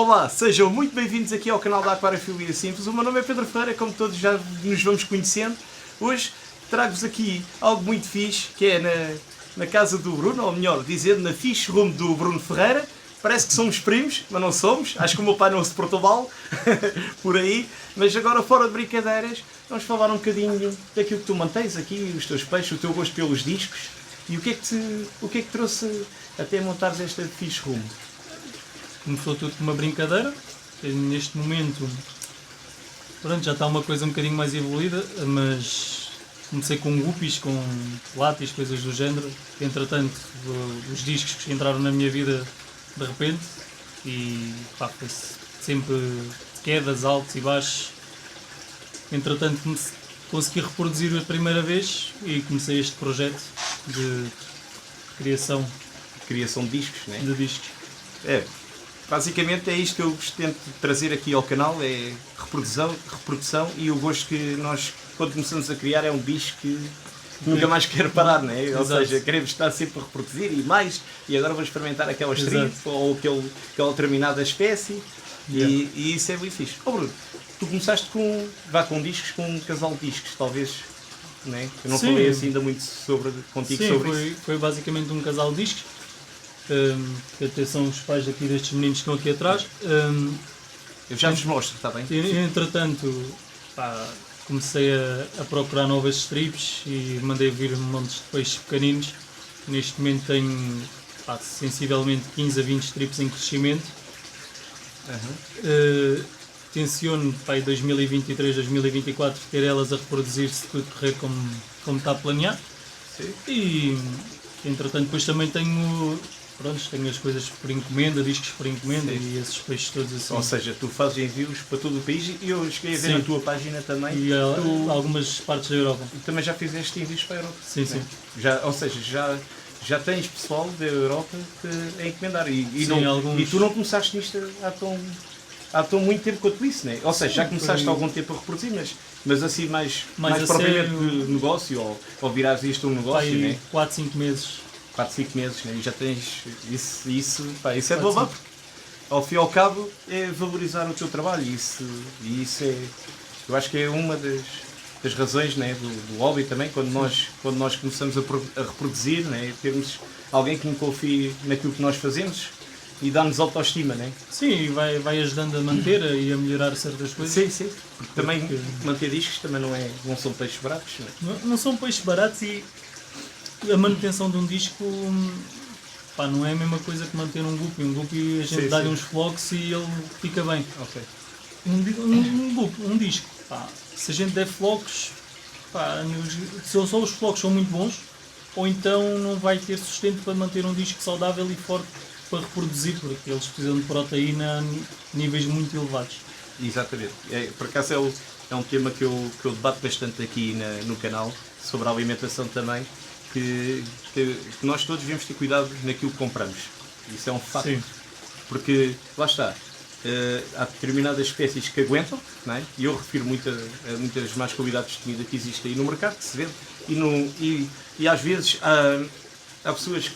Olá, sejam muito bem-vindos aqui ao canal da Aquariofilia Simples. O meu nome é Pedro Ferreira, como todos já nos vamos conhecendo. Hoje trago-vos aqui algo muito fixe, que é na casa do Bruno, ou melhor, dizendo na fish room do Bruno Ferreira. Parece que somos primos, mas não somos. Acho que o meu pai não se portou mal por aí. Mas agora, fora de brincadeiras, vamos falar um bocadinho daquilo que tu mantens aqui, os teus peixes, o teu gosto pelos discos. E o que é que trouxe até montares esta fish room? Começou tudo com uma brincadeira. Neste momento, pronto, já está uma coisa um bocadinho mais evoluída, mas comecei com guppies, com látis, coisas do género. Entretanto, os discos que entraram na minha vida de repente e pá, foi sempre quedas, altos e baixos. Entretanto, consegui reproduzir a primeira vez e comecei este projeto de criação Criação de discos, não é? de discos. É, basicamente é isto que eu vos tento trazer aqui ao canal, é reprodução e o gosto que nós, quando começamos a criar, é um disco que nunca mais quero parar, não é? Ou Exato. seja, queremos estar sempre a reproduzir e mais, e agora vou experimentar aquela strip Exato. ou aquela determinada espécie, Yeah. e isso é muito fixe. Oh Bruno, tu começaste com discos, com um casal de discos, talvez, não é? Eu não Sim. falei assim ainda muito contigo Sim, sobre isso. foi basicamente um casal de discos, que até são os pais aqui destes meninos que estão aqui atrás. Eu já vos mostro, está bem? Entretanto, pá, comecei a procurar novas strips e mandei vir montes de peixes pequeninos. Neste momento tenho sensivelmente 15 a 20 strips em crescimento. Tenciono em 2023, 2024 ter elas a reproduzir se tudo correr como está planeado. Sim. E entretanto depois também tenho as coisas por encomenda, discos por encomenda. Sim. E esses peixes todos assim. Ou seja, tu fazes envios para todo o país e eu cheguei a ver Sim. na tua página também. E algumas partes da Europa. Também já fizeste envios para a Europa. Sim, sim. Ou seja, já tens pessoal da Europa a encomendar. E Sim, alguns. e tu não começaste nisto há tão muito tempo quanto isso, não é? Ou seja, já começaste há algum tempo a reproduzir, mas assim mais a propriamente sério, de negócio, ou virares isto um negócio, não é? 4, 5 meses. 4, 5 meses, né? E já tens isso é de louvar, porque ao fim e ao cabo é valorizar o teu trabalho e isso é, eu acho que é uma das razões, né, do hobby também, quando nós começamos a reproduzir, né, termos alguém que nos confie naquilo que nós fazemos e dá-nos autoestima, né? Sim, e vai ajudando a manter e a melhorar certas coisas. Sim, porque também manter discos também não são peixes baratos, né? Não são peixes baratos e a manutenção de um disco não é a mesma coisa que manter um guppy. Um guppy a gente dá-lhe uns flocos e ele fica bem. Ok. Um disco, se a gente der flocos, só os flocos são muito bons, ou então não vai ter sustento para manter um disco saudável e forte para reproduzir, porque eles precisam de proteína a níveis muito elevados. Exatamente. Por acaso é um tema que eu debato bastante aqui no canal, sobre a alimentação também, que nós todos devemos ter cuidado naquilo que compramos. Isso é um facto. Sim. Porque, lá está, há determinadas espécies que aguentam, não é? E eu refiro muito a muitas más qualidades de comida que existem aí no mercado, que se vende, e às vezes há pessoas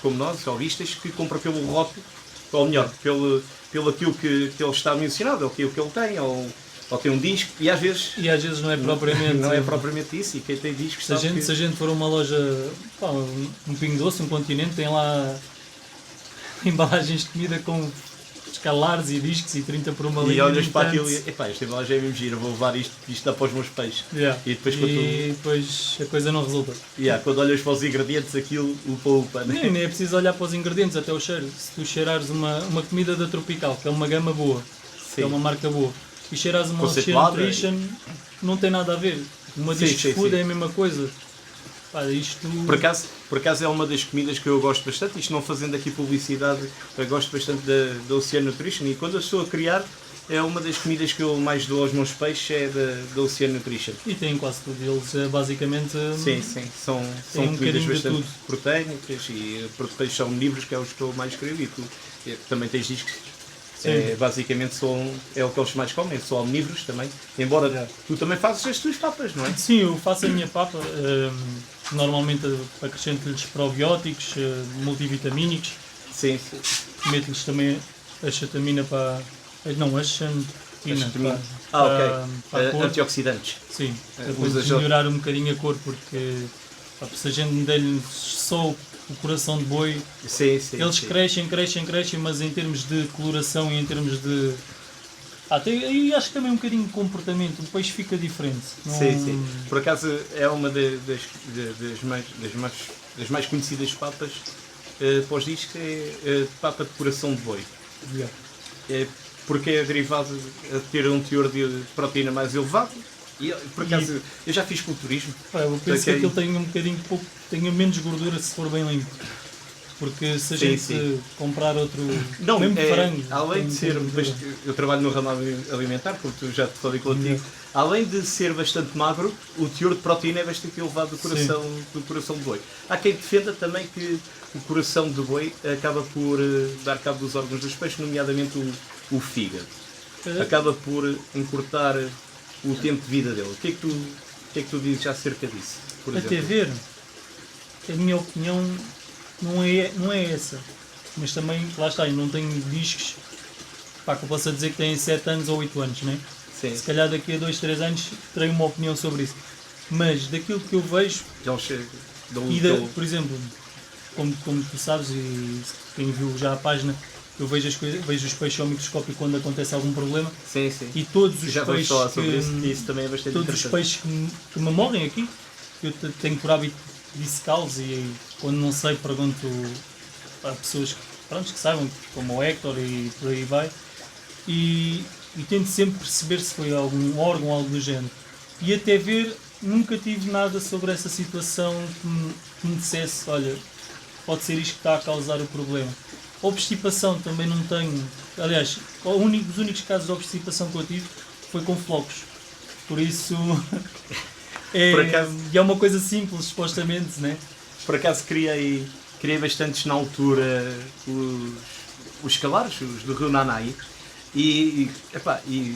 como nós, hobbyistas, que compram pelo rótulo, ou melhor, pelo aquilo que ele está mencionado, ou aquilo que ele tem, ou tem um disco, e às vezes não é propriamente, não é propriamente isso, e quem tem discos se a gente for a uma loja, um Pingo Doce, um Continente, tem lá embalagens de comida com escalares e discos e 30 por uma linha. E olhas para aquilo e esta embalagem é mesmo gira, vou levar isto dá para os meus peixes. Yeah. E depois a coisa não resulta. Quando olhas para os ingredientes, aquilo upa, né? Nem é preciso olhar para os ingredientes, até o cheiro. Se tu cheirares uma comida da Tropical, que é uma gama boa, que é uma marca boa, e cheirares uma Ocean Nutrition, não tem nada a ver. Uma Discs Food é a mesma coisa. Isto... Por acaso é uma das comidas que eu gosto bastante, isto não fazendo aqui publicidade, eu gosto bastante da Ocean Nutrition, e quando eu estou a criar, é uma das comidas que eu mais dou aos meus peixes, é da Ocean Nutrition. E tem quase tudo, eles basicamente... Sim, são comidas bastante proteínicas, e peixes são omnívoros, que é os que eu mais queria, e tu também tens discos. Basicamente é o que eles mais comem, são omnívoros também, embora tu também fazes as tuas papas, não é? Sim, eu faço a minha papa, normalmente acrescento-lhes probióticos, multivitamínicos, Sim. meto-lhes também a xantamina para... Não, a xantina. Xantamina. Para a cor. Antioxidantes. Sim, Usas para melhorar um bocadinho a cor, porque pá, se a gente der-lhe só o coração de boi, Sim, eles sim. crescem, mas em termos de coloração e em termos de... e acho que também um bocadinho de comportamento, o peixe fica diferente. Não... Sim. Por acaso é uma das mais conhecidas papas para os discos, é a papa de coração de boi. Yeah. É porque é derivado a ter um teor de proteína mais elevado. E, por acaso, eu já fiz culturismo. Pá, eu penso que aquilo tenha um bocadinho pouco, tenha menos gordura se for bem limpo. Porque se a gente comprar outro, não, mesmo frango, além de ser, eu trabalho no ramo alimentar, como tu já te falei contigo, além de ser bastante magro, o teor de proteína é bastante elevado do coração de boi. Há quem defenda também que o coração de boi acaba por dar cabo dos órgãos dos peixes, nomeadamente o fígado. Acaba por encurtar o tempo de vida dele. O que é que tu dizes acerca disso? Por exemplo? Até ver, a minha opinião não é essa. Mas também, lá está, eu não tenho discos pá, que eu possa dizer que têm 7 anos ou 8 anos, né? Sim. Se calhar daqui a 2, 3 anos terei uma opinião sobre isso. Mas daquilo que eu vejo, por exemplo, como tu sabes, e quem viu já a página, eu vejo os peixes ao microscópio quando acontece algum problema. Sim. E todos os já peixes falar sobre isso também é bastante todos os peixes que me morrem aqui, eu tenho por hábito dissecá-los e quando não sei pergunto a pessoas que saibam, como o Héctor e por aí vai, e tento sempre perceber se foi algum órgão ou algo do género. E até ver, nunca tive nada sobre essa situação que me dissesse, olha, pode ser isto que está a causar o problema. Obstipação também não tenho. Aliás, os únicos casos de obstipação que eu tive foi com flocos. Por isso é uma coisa simples, supostamente, né? Por acaso criei bastantes na altura os calares, os do Rio Nanai. E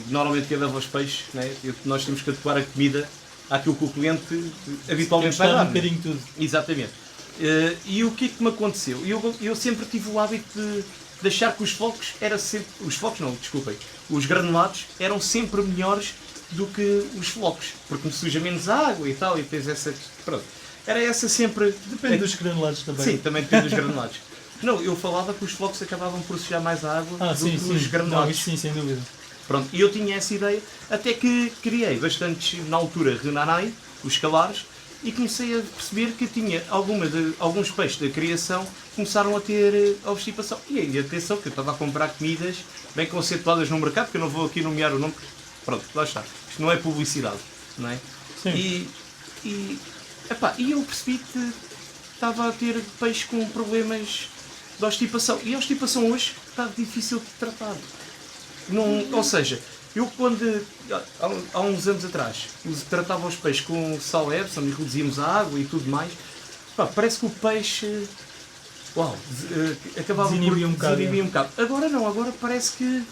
normalmente quem leva os peixes, né? Nós temos que adequar a comida àquilo que o cliente habitualmente vai dar. Um bocadinho tudo. Exatamente. E o que é que me aconteceu? Eu sempre tive o hábito de achar que os granulados eram sempre melhores do que os flocos, porque me suja menos água e tal, e tens essa... Pronto. Era essa sempre... Depende dos granulados também. Sim, também depende dos granulados. Não, eu falava que os flocos acabavam por sujar mais a água do que os granulados. Não, isso sim, sem dúvida. Pronto, e eu tinha essa ideia, até que criei bastantes, na altura, Renanai, os calares, e comecei a perceber que tinha alguns peixes da criação começaram a ter obstipação. E aí, atenção, que eu estava a comprar comidas bem conceituadas no mercado, que eu não vou aqui nomear o nome. Pronto, lá está. Isto não é publicidade, não é? Sim. E eu percebi que estava a ter peixe com problemas de obstipação. E a obstipação hoje está difícil de tratar. Ou seja, eu quando, há uns anos atrás, tratava os peixes com sal Epsom e reduzíamos a água e tudo mais, parece que o peixe acabava por desinibir um bocado. Agora não, agora parece que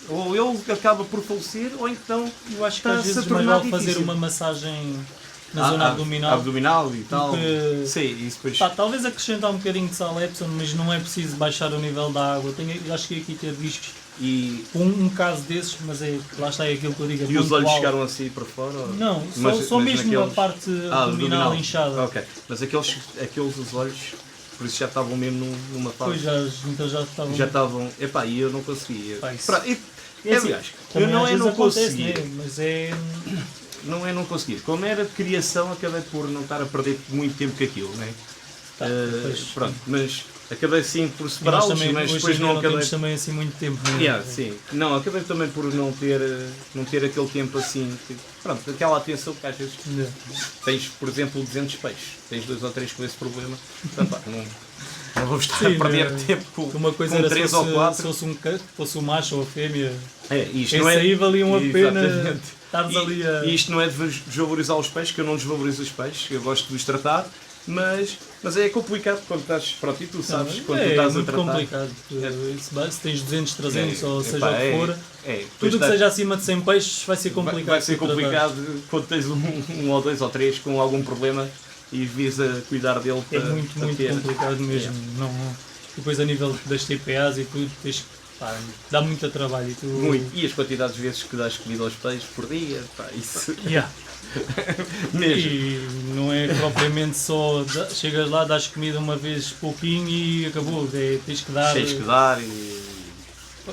ou ele acaba por falecer ou então eu acho que às vezes mais vale fazer uma massagem na zona abdominal e tal. Sim, isso depois... talvez acrescentar um bocadinho de sal Epsom, mas não é preciso baixar o nível da água. Eu acho que aqui ter discos um caso desses, mas lá está, é aquilo que eu digo. E os olhos chegaram assim para fora? Não, só mesmo a parte abdominal inchada. Ok, mas aqueles os olhos, por isso já estavam mesmo numa fase. Pois então já estavam. Já estavam. E eu não conseguia. Aliás, eu não conseguia. Mas é. Não é não conseguir. Como era de criação, acabei por não estar a perder muito tempo com aquilo, não é? Pronto, mas acabei sim por separá-los, mas depois não acabei. Temos também assim muito tempo. Sim. Não, acabei também por não ter aquele tempo assim. Pronto, aquela atenção que às vezes tens, por exemplo, 200 peixes, tens 2 ou 3 com esse problema. Não vamos estar a perder tempo com uma coisa com era 3 ou 4. Se fosse um macho ou a fêmea, isto não é, aí valiam a pena. Exatamente. E isto não é de desvalorizar os peixes, que eu não desvalorizo os peixes, eu gosto de os tratar, mas é complicado quando estás, pronto, e tu sabes, quando tu estás a tratar. É muito complicado, se tens 200, 300, ou seja o que for, tudo que seja acima de 100 peixes vai ser complicado. Vai ser complicado quando tens um ou 2 ou 3 com algum problema e vis a cuidar dele. É muito complicado mesmo. Não. Depois a nível das TPAs e tudo, tens pá, dá muito trabalho. E tu... Muito. E as quantidades de vezes que dás comida aos peixes por dia, pá, isso Yeah. mesmo. E não é propriamente só chegas lá, dás comida uma vez pouquinho e acabou. Tens que dar. Tens que dar e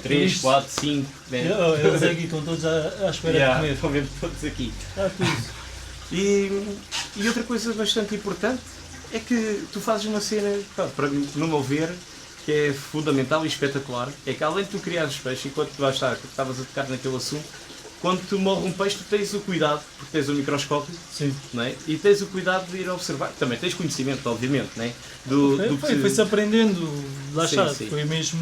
3, Isso. 4, 5, né? Eles aqui estão todos à espera Yeah, de comer. estão mesmo todos aqui. Está tudo. E outra coisa bastante importante é que tu fazes uma cena, pá, para mim, no meu ver, que é fundamental e espetacular, é que além de tu criares peixe, enquanto tu vais estar, que estavas a tocar naquele assunto, quando tu morre um peixe, tu tens o cuidado, porque tens o microscópio, Sim. não é? E tens o cuidado de ir observar. Também tens conhecimento, obviamente, não é? Do que Foi-se aprendendo, lá Sim, está, sim. foi mesmo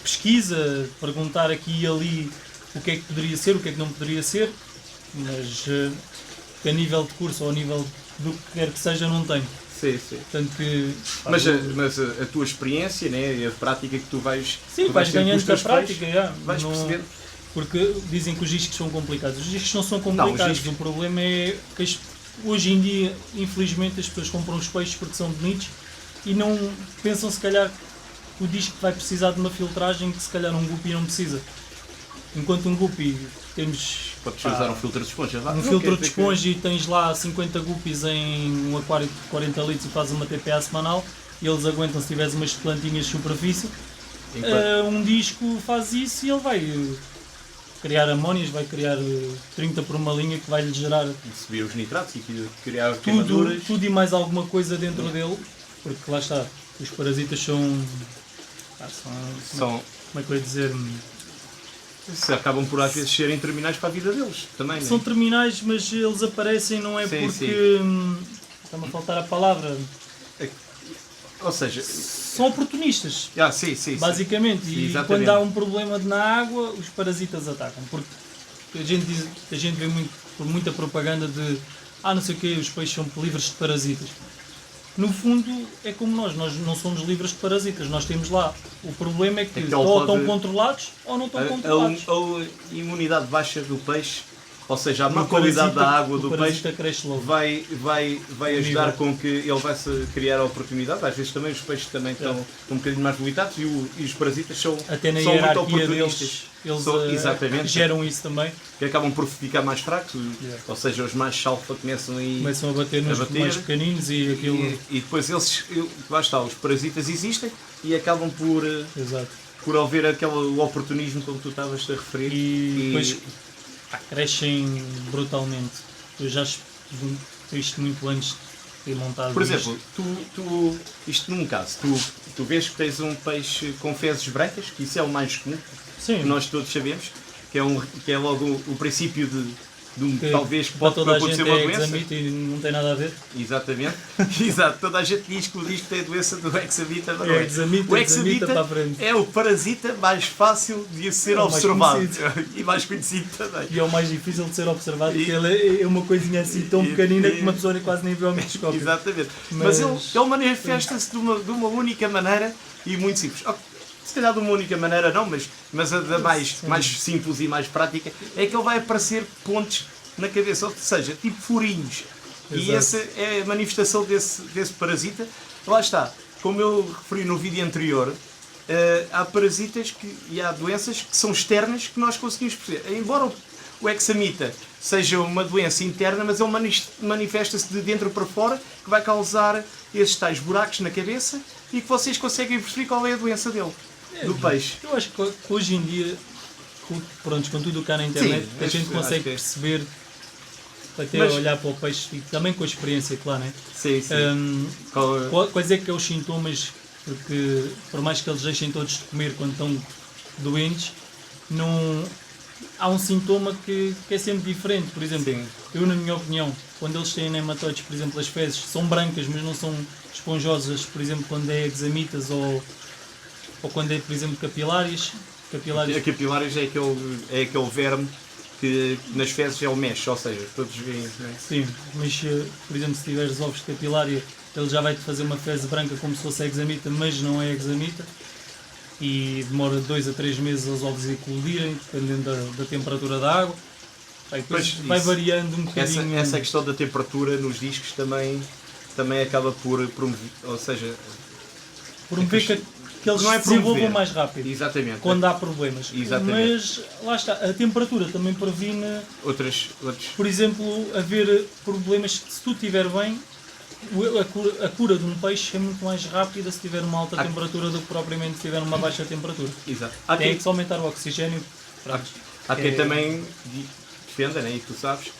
pesquisa, perguntar aqui e ali o que é que poderia ser, o que é que não poderia ser, mas que a nível de curso ou a nível do que quer que seja não tenho. Sim, sim. Portanto que... pá, Mas a tua experiência, né? E a prática que tu vais... sim, tu vais tendo com ganhando os da teus prática, peixes, já, vais não- percebendo. porque dizem que os discos são complicados. Os discos não são Não, complicados, os discos- o problema é que hoje em dia, infelizmente, as pessoas compram os peixes porque são bonitos e não pensam se calhar que o disco vai precisar de uma filtragem que se calhar um guppy não precisa. Enquanto um guppy temos Podes pá, usar um filtro de esponja. vá. um Não filtro quer de dizer que- esponja e tens lá 50 guppies em um aquário de 40 litros e fazes uma TPA semanal e eles aguentam se tiveres umas plantinhas de superfície. Enquanto- Um disco faz isso e ele vai criar amónias, vai criar 30 por uma linha que vai lhe gerar subir os nitratos e criar queimaduras. tudo e mais alguma coisa dentro dele, porque lá está, os parasitas são. São, Como é que eu ia dizer? se acabam por às vezes serem terminais para a vida deles também, São né? terminais, mas eles aparecem não é Sim, porque. Está-me a faltar a palavra. Ou seja, São oportunistas. sim, sim. Basicamente, e Exatamente. quando há um problema na água, os parasitas atacam. Porque a gente vê muito, por muita propaganda de não sei o quê, os peixes são livres de parasitas. No fundo, é como nós não somos livres de parasitas, nós temos lá. O problema é que É que ele ou pode- estão controlados ou não estão controlados. A imunidade baixa do peixe, ou seja, a má O qualidade parasita- da água do o parasita peixe cresce logo. vai ajudar nível. com que ele vai se criar a oportunidade. Às vezes também os peixes também estão um bocadinho mais limitados e os parasitas são, Até na são muito hierarquia oportunistas. deles, eles Exatamente. geram isso também. Que acabam por ficar mais fracos, ou seja, os mais alfa começam aí Começam a bater nos mais pequeninos e aquilo. e depois lá está, os parasitas existem e acabam Exato. por haver aquele oportunismo como tu estavas a referir. E depois crescem brutalmente. Eu já vi isto muito antes de ter montado Por isto. exemplo, isto num caso, tu vês que tens um peixe com fezes brancas, que isso é o mais comum, Sim, que nós todos sabemos, que é logo o princípio de que talvez que para pode toda a acontecer gente uma é doença. examita e não tem nada a ver. Exatamente. Exato. Toda a gente diz que o disco tem a doença do Hexamita, mas não É é. examita, O examita para a frente. é o parasita mais fácil de ser É o mais observado conhecido. e mais conhecido também. E é o mais difícil de ser observado E- porque ele é uma coisinha assim tão pequenina que uma e- pessoa quase nem vê ao microscópio. Exatamente. Mas Mas- ele manifesta-se de uma única maneira e muito simples. Se calhar de uma única maneira não, mas a da mais simples e mais prática é que ele vai aparecer pontos na cabeça, ou seja, tipo furinhos. E Exato. essa é a manifestação desse parasita. Lá está, como eu referi no vídeo anterior, há parasitas e há doenças que são externas que nós conseguimos perceber. Embora o hexamita seja uma doença interna, mas ele manifesta-se de dentro para fora, que vai causar esses tais buracos na cabeça e que vocês conseguem perceber qual é a doença dele, do peixe. Eu acho que hoje em dia, com tudo o que há na internet, Sim, a gente acho consegue que é. perceber, até Mas- olhar para o peixe e também com a experiência, claro, né? Sim, sim. Quais é que é os sintomas? Porque por mais que eles deixem todos de comer quando estão doentes, não há um sintoma que é sempre diferente. Por exemplo, Sim. eu na minha opinião, quando eles têm nematóides, por exemplo, as fezes são brancas, mas não são esponjosas, por exemplo, quando é examitas ou quando é, por exemplo, capilares. A capilares é aquele verme que nas fezes ele mexe, ou seja, todos veem. Não é? Sim, mas por exemplo, se tiveres ovos de capilária, ele já vai-te fazer uma fezes branca como se fosse examita, mas não é examita. E demora 2 a 3 meses os ovos eclodirem, dependendo da temperatura da água. Aí depois Pois, vai isso. variando um bocadinho. Essa questão da temperatura nos discos também acaba por promover, ou seja, Promover que que eles não é se desenvolvam promover. mais rápido. Exatamente. Quando há problemas. Exatamente. Mas lá está, a temperatura também previne, Outros. por exemplo, haver problemas que se tu estiver bem, a cura de um peixe é muito mais rápida se tiver uma alta temperatura do que propriamente se tiver uma baixa temperatura. Exato. Tem que se aumentar o oxigênio. Há quem também defenda, né, e tu sabes,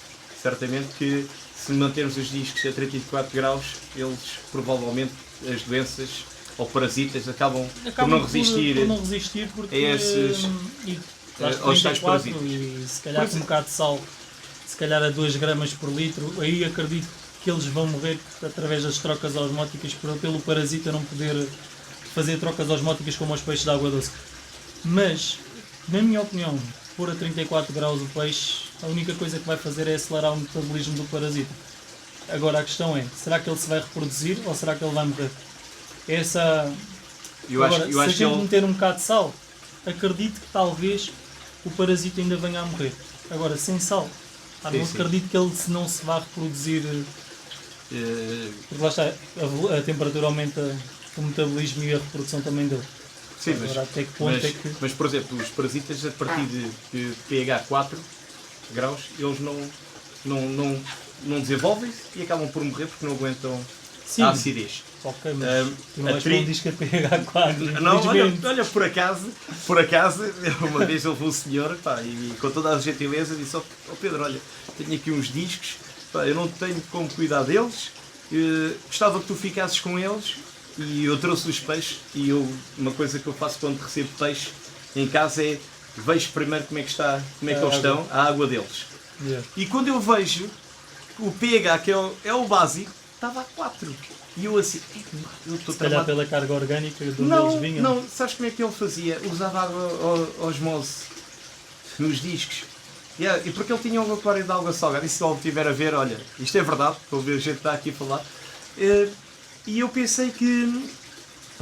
certamente, que se mantermos os discos a 34 graus, eles provavelmente, as doenças ou parasitas acabam por não resistir. Por não resistir porque a esses- aos tais 34 parasitas. e se calhar com um bocado de sal, se calhar a 2 gramas por litro, aí acredito que eles vão morrer através das trocas osmóticas pelo parasita não poder fazer trocas osmóticas como os peixes de água doce. Mas, na minha opinião, pôr a 34 graus o peixe, a única coisa que vai fazer é acelerar o metabolismo do parasita. Agora a questão é, será que ele se vai reproduzir ou será que ele vai morrer? Essa... Eu Agora, acho se a que gente ele. meter um bocado de sal, acredito que talvez o parasita ainda venha a morrer. Agora, sem sal, não Sim. acredito que ele não se vá reproduzir, porque lá está, a temperatura aumenta o metabolismo e a reprodução também dele. Sim, Agora, até que ponto é que... mas, por exemplo, os parasitas a partir de pH 4 graus, eles não desenvolvem-se e acabam por morrer porque não aguentam Sim. a acidez. Ok, mas tu não a vais tri- para um disco a pH 4, Não, infelizmente. olha, por acaso, uma vez houve um senhor, pá, e com toda a gentileza disse, ó Pedro, olha, tenho aqui uns discos, pá, eu não tenho como cuidar deles, gostava que tu ficasses com eles, e eu trouxe os peixes, e uma coisa que eu faço quando recebo peixe em casa é, vejo primeiro como é que eles estão, a água deles. Yeah. E quando eu vejo o pH, que é o básico, estava a 4. E eu assim, eu estou Se calhar tramado. pela carga orgânica de onde eles vinham. Não, sabes como é que ele fazia? Usava água osmose nos discos. E porque ele tinha um aquário de água salgada, e se ele estiver a ver, olha, isto é verdade, estou a ver a gente está aqui a falar. E eu pensei que,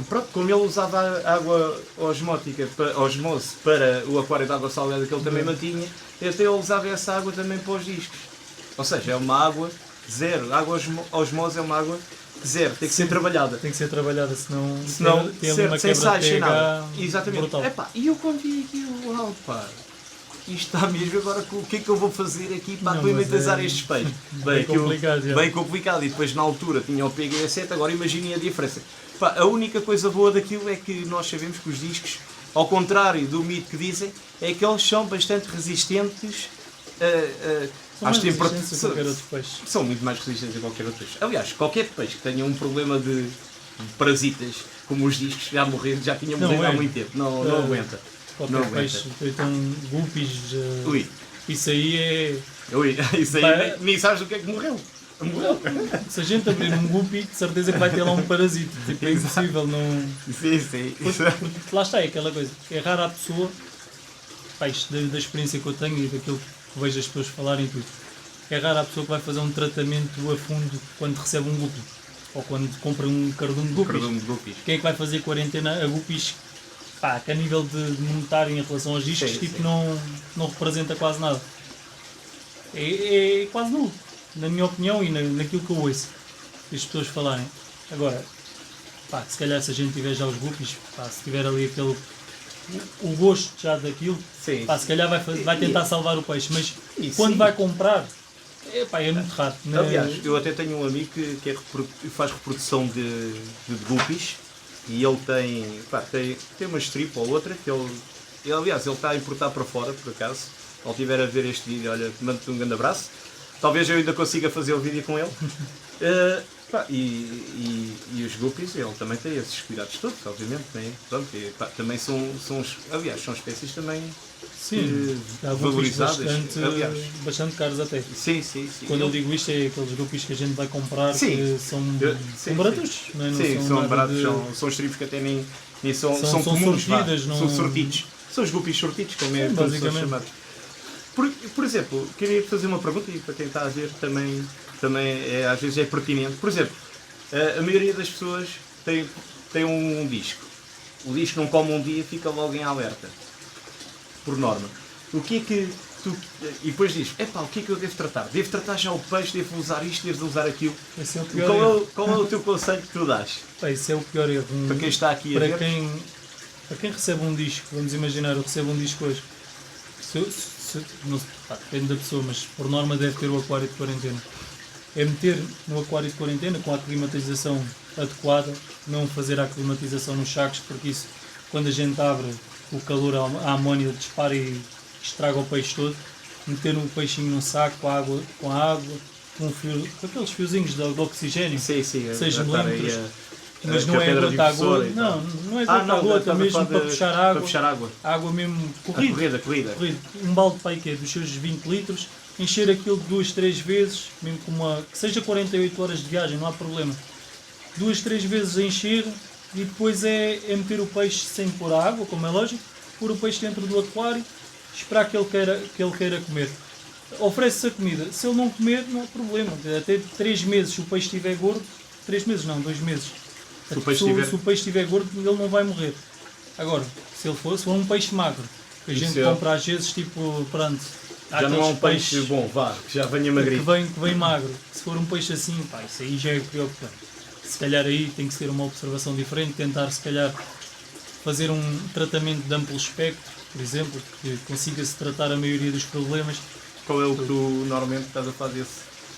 pronto, como ele usava a água osmose para o aquário de água salgada que ele também mantinha, até ele usava essa água também para os discos. Ou seja, é uma água zero. A água osmose é uma água zero, tem que ser trabalhada. Tem que ser trabalhada, senão tem ali sem uma quebra sais, de sem pH nada. Exatamente. brutal. Epá, e eu quando vi aquilo, uau, pá, isto está mesmo agora, o que é que eu vou fazer aqui para Não, implementar mas estes peixes? bem complicado, já. Bem complicado. E depois na altura tinha o pH 7, agora imaginem a diferença. Pá, a única coisa boa daquilo é que nós sabemos que os discos, ao contrário do mito que dizem, é que eles são bastante resistentes São às mais resistentes temperaturas. a qualquer outro peixe. São muito mais resistentes a qualquer outro peixe. Aliás, qualquer peixe que tenha um problema de parasitas, como os discos, já tinha morrido há muito tempo. Não aguenta. Qualquer Não aguenta. peixe, então guppies, Ui, isso aí é... isso aí Vai- nem sabes o que é que morreu. Morreu. Se a gente abrir um guppy, de certeza que vai ter lá um parasito. Tipo, é impossível não... Sim. Porque lá está, é aquela coisa. É rara a pessoa, pá, isto da experiência que eu tenho e daquilo que vejo as pessoas falarem e tudo, é rara a pessoa que vai fazer um tratamento a fundo quando recebe um guppy. Ou quando compra um cardume de guppies. Cardume de guppies. Quem é que vai fazer quarentena a guppies, pá, que a nível de monetário em relação aos discos, Sim, tipo, sim. não representa quase nada. É quase nulo, na minha opinião e naquilo que eu ouço as pessoas falarem. Agora, pá, se calhar se a gente tiver já os guppies, pá, se tiver ali aquele o gosto já daquilo, Sim. pá, se calhar vai tentar salvar o peixe, mas E quando sim. vai comprar, é muito raro. né? Aliás, eu até tenho um amigo que faz reprodução de guppies e ele tem uma strip ou outra que ele está a importar para fora, por acaso. Se ele estiver a ver este vídeo, olha, mando-te um grande abraço. Talvez eu ainda consiga fazer o vídeo com ele. E os guppies, ele também tem esses cuidados todos, obviamente. Né? Pronto, também são espécies também Sim, há guppies valorizadas. bastante caros até. Sim. Quando eu digo isto, é aqueles guppies que a gente vai comprar Sim. que são baratos. Não é? Não Sim, são nada baratos, de- são stripes que até nem são São comuns, sortidas, não- são sortidos. São os guppies sortidos, como Sim, como são basicamente. chamados. Por exemplo, queria fazer uma pergunta e para quem está a ver também às vezes é pertinente. Por exemplo, a maioria das pessoas tem um disco. O disco não come um dia, fica logo em alerta. Por norma. O que é que tu... E depois diz, o que é que eu devo tratar? Devo tratar já o peixe, devo usar isto, devo usar aquilo. Esse é o pior erro. Qual é o teu conselho que tu dás? Pá, esse é o pior erro. Para quem está aqui a Para ver? quem para quem recebe um disco, vamos imaginar, eu recebo um disco hoje, não, depende da pessoa, mas por norma deve ter o aquário de quarentena. É meter no aquário de quarentena com a climatização adequada, não fazer a aclimatização nos sacos, porque isso, quando a gente abre, o calor, a amónia dispara e estraga o peixe todo. Meter um peixinho num saco com água, com aqueles fiozinhos de oxigênio, Sim, 6 a estar aí milímetros. Mas com não a é pedra gota a difusora gota, e tal. não é gota a gota, mesmo para puxar água. Para puxar água. Água mesmo A corrida. corrida. Um balde para aí que é dos seus 20 litros, encher aquilo 2, 3 vezes, mesmo que seja 48 horas de viagem, não há problema. 2, 3 vezes a encher e depois é meter o peixe sem pôr água, como é lógico, pôr o peixe dentro do aquário, esperar que ele queira comer. Oferece-se a comida. Se ele não comer, não há problema. Até 3 meses, se o peixe estiver gordo, 3 meses não, 2 meses. Se o peixe estiver gordo, ele não vai morrer. Agora, se for um peixe magro, que a gente compra às vezes, tipo, pronto, já não é um peixe bom, que já venha magrinho. Que vem magro. Se for um peixe assim, pá, isso aí já é preocupante. Se calhar aí tem que ser uma observação diferente, tentar se calhar fazer um tratamento de amplo espectro, por exemplo, que consiga-se tratar a maioria dos problemas. Qual é o que tu normalmente estás a fazer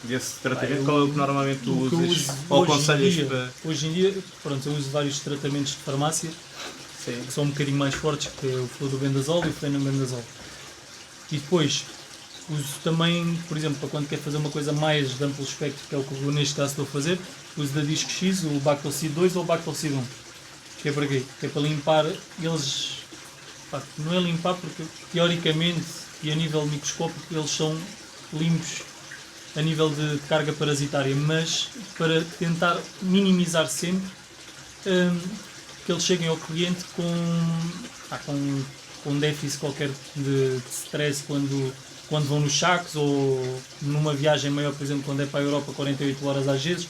desse tratamento? Qual é o que normalmente tu usas ou aconselhas para... Hoje em dia, pronto, eu uso vários tratamentos de farmácia, Sim. que são um bocadinho mais fortes, que é o fluorobendazol e o fenobendazol. E depois uso também, por exemplo, para quando quer fazer uma coisa mais de amplo espectro, que é o que eu neste caso estou a fazer, uso da Disco X, o Bactocid 2 ou o Bactocid 1. Que é para quê? Que é para limpar eles... Pá, não é limpar porque, teoricamente, e a nível microscópico, eles são limpos a nível de carga parasitária, mas para tentar minimizar sempre que eles cheguem ao cliente com déficit qualquer de stress quando vão nos sacos ou numa viagem maior, por exemplo, quando é para a Europa 48 horas às vezes,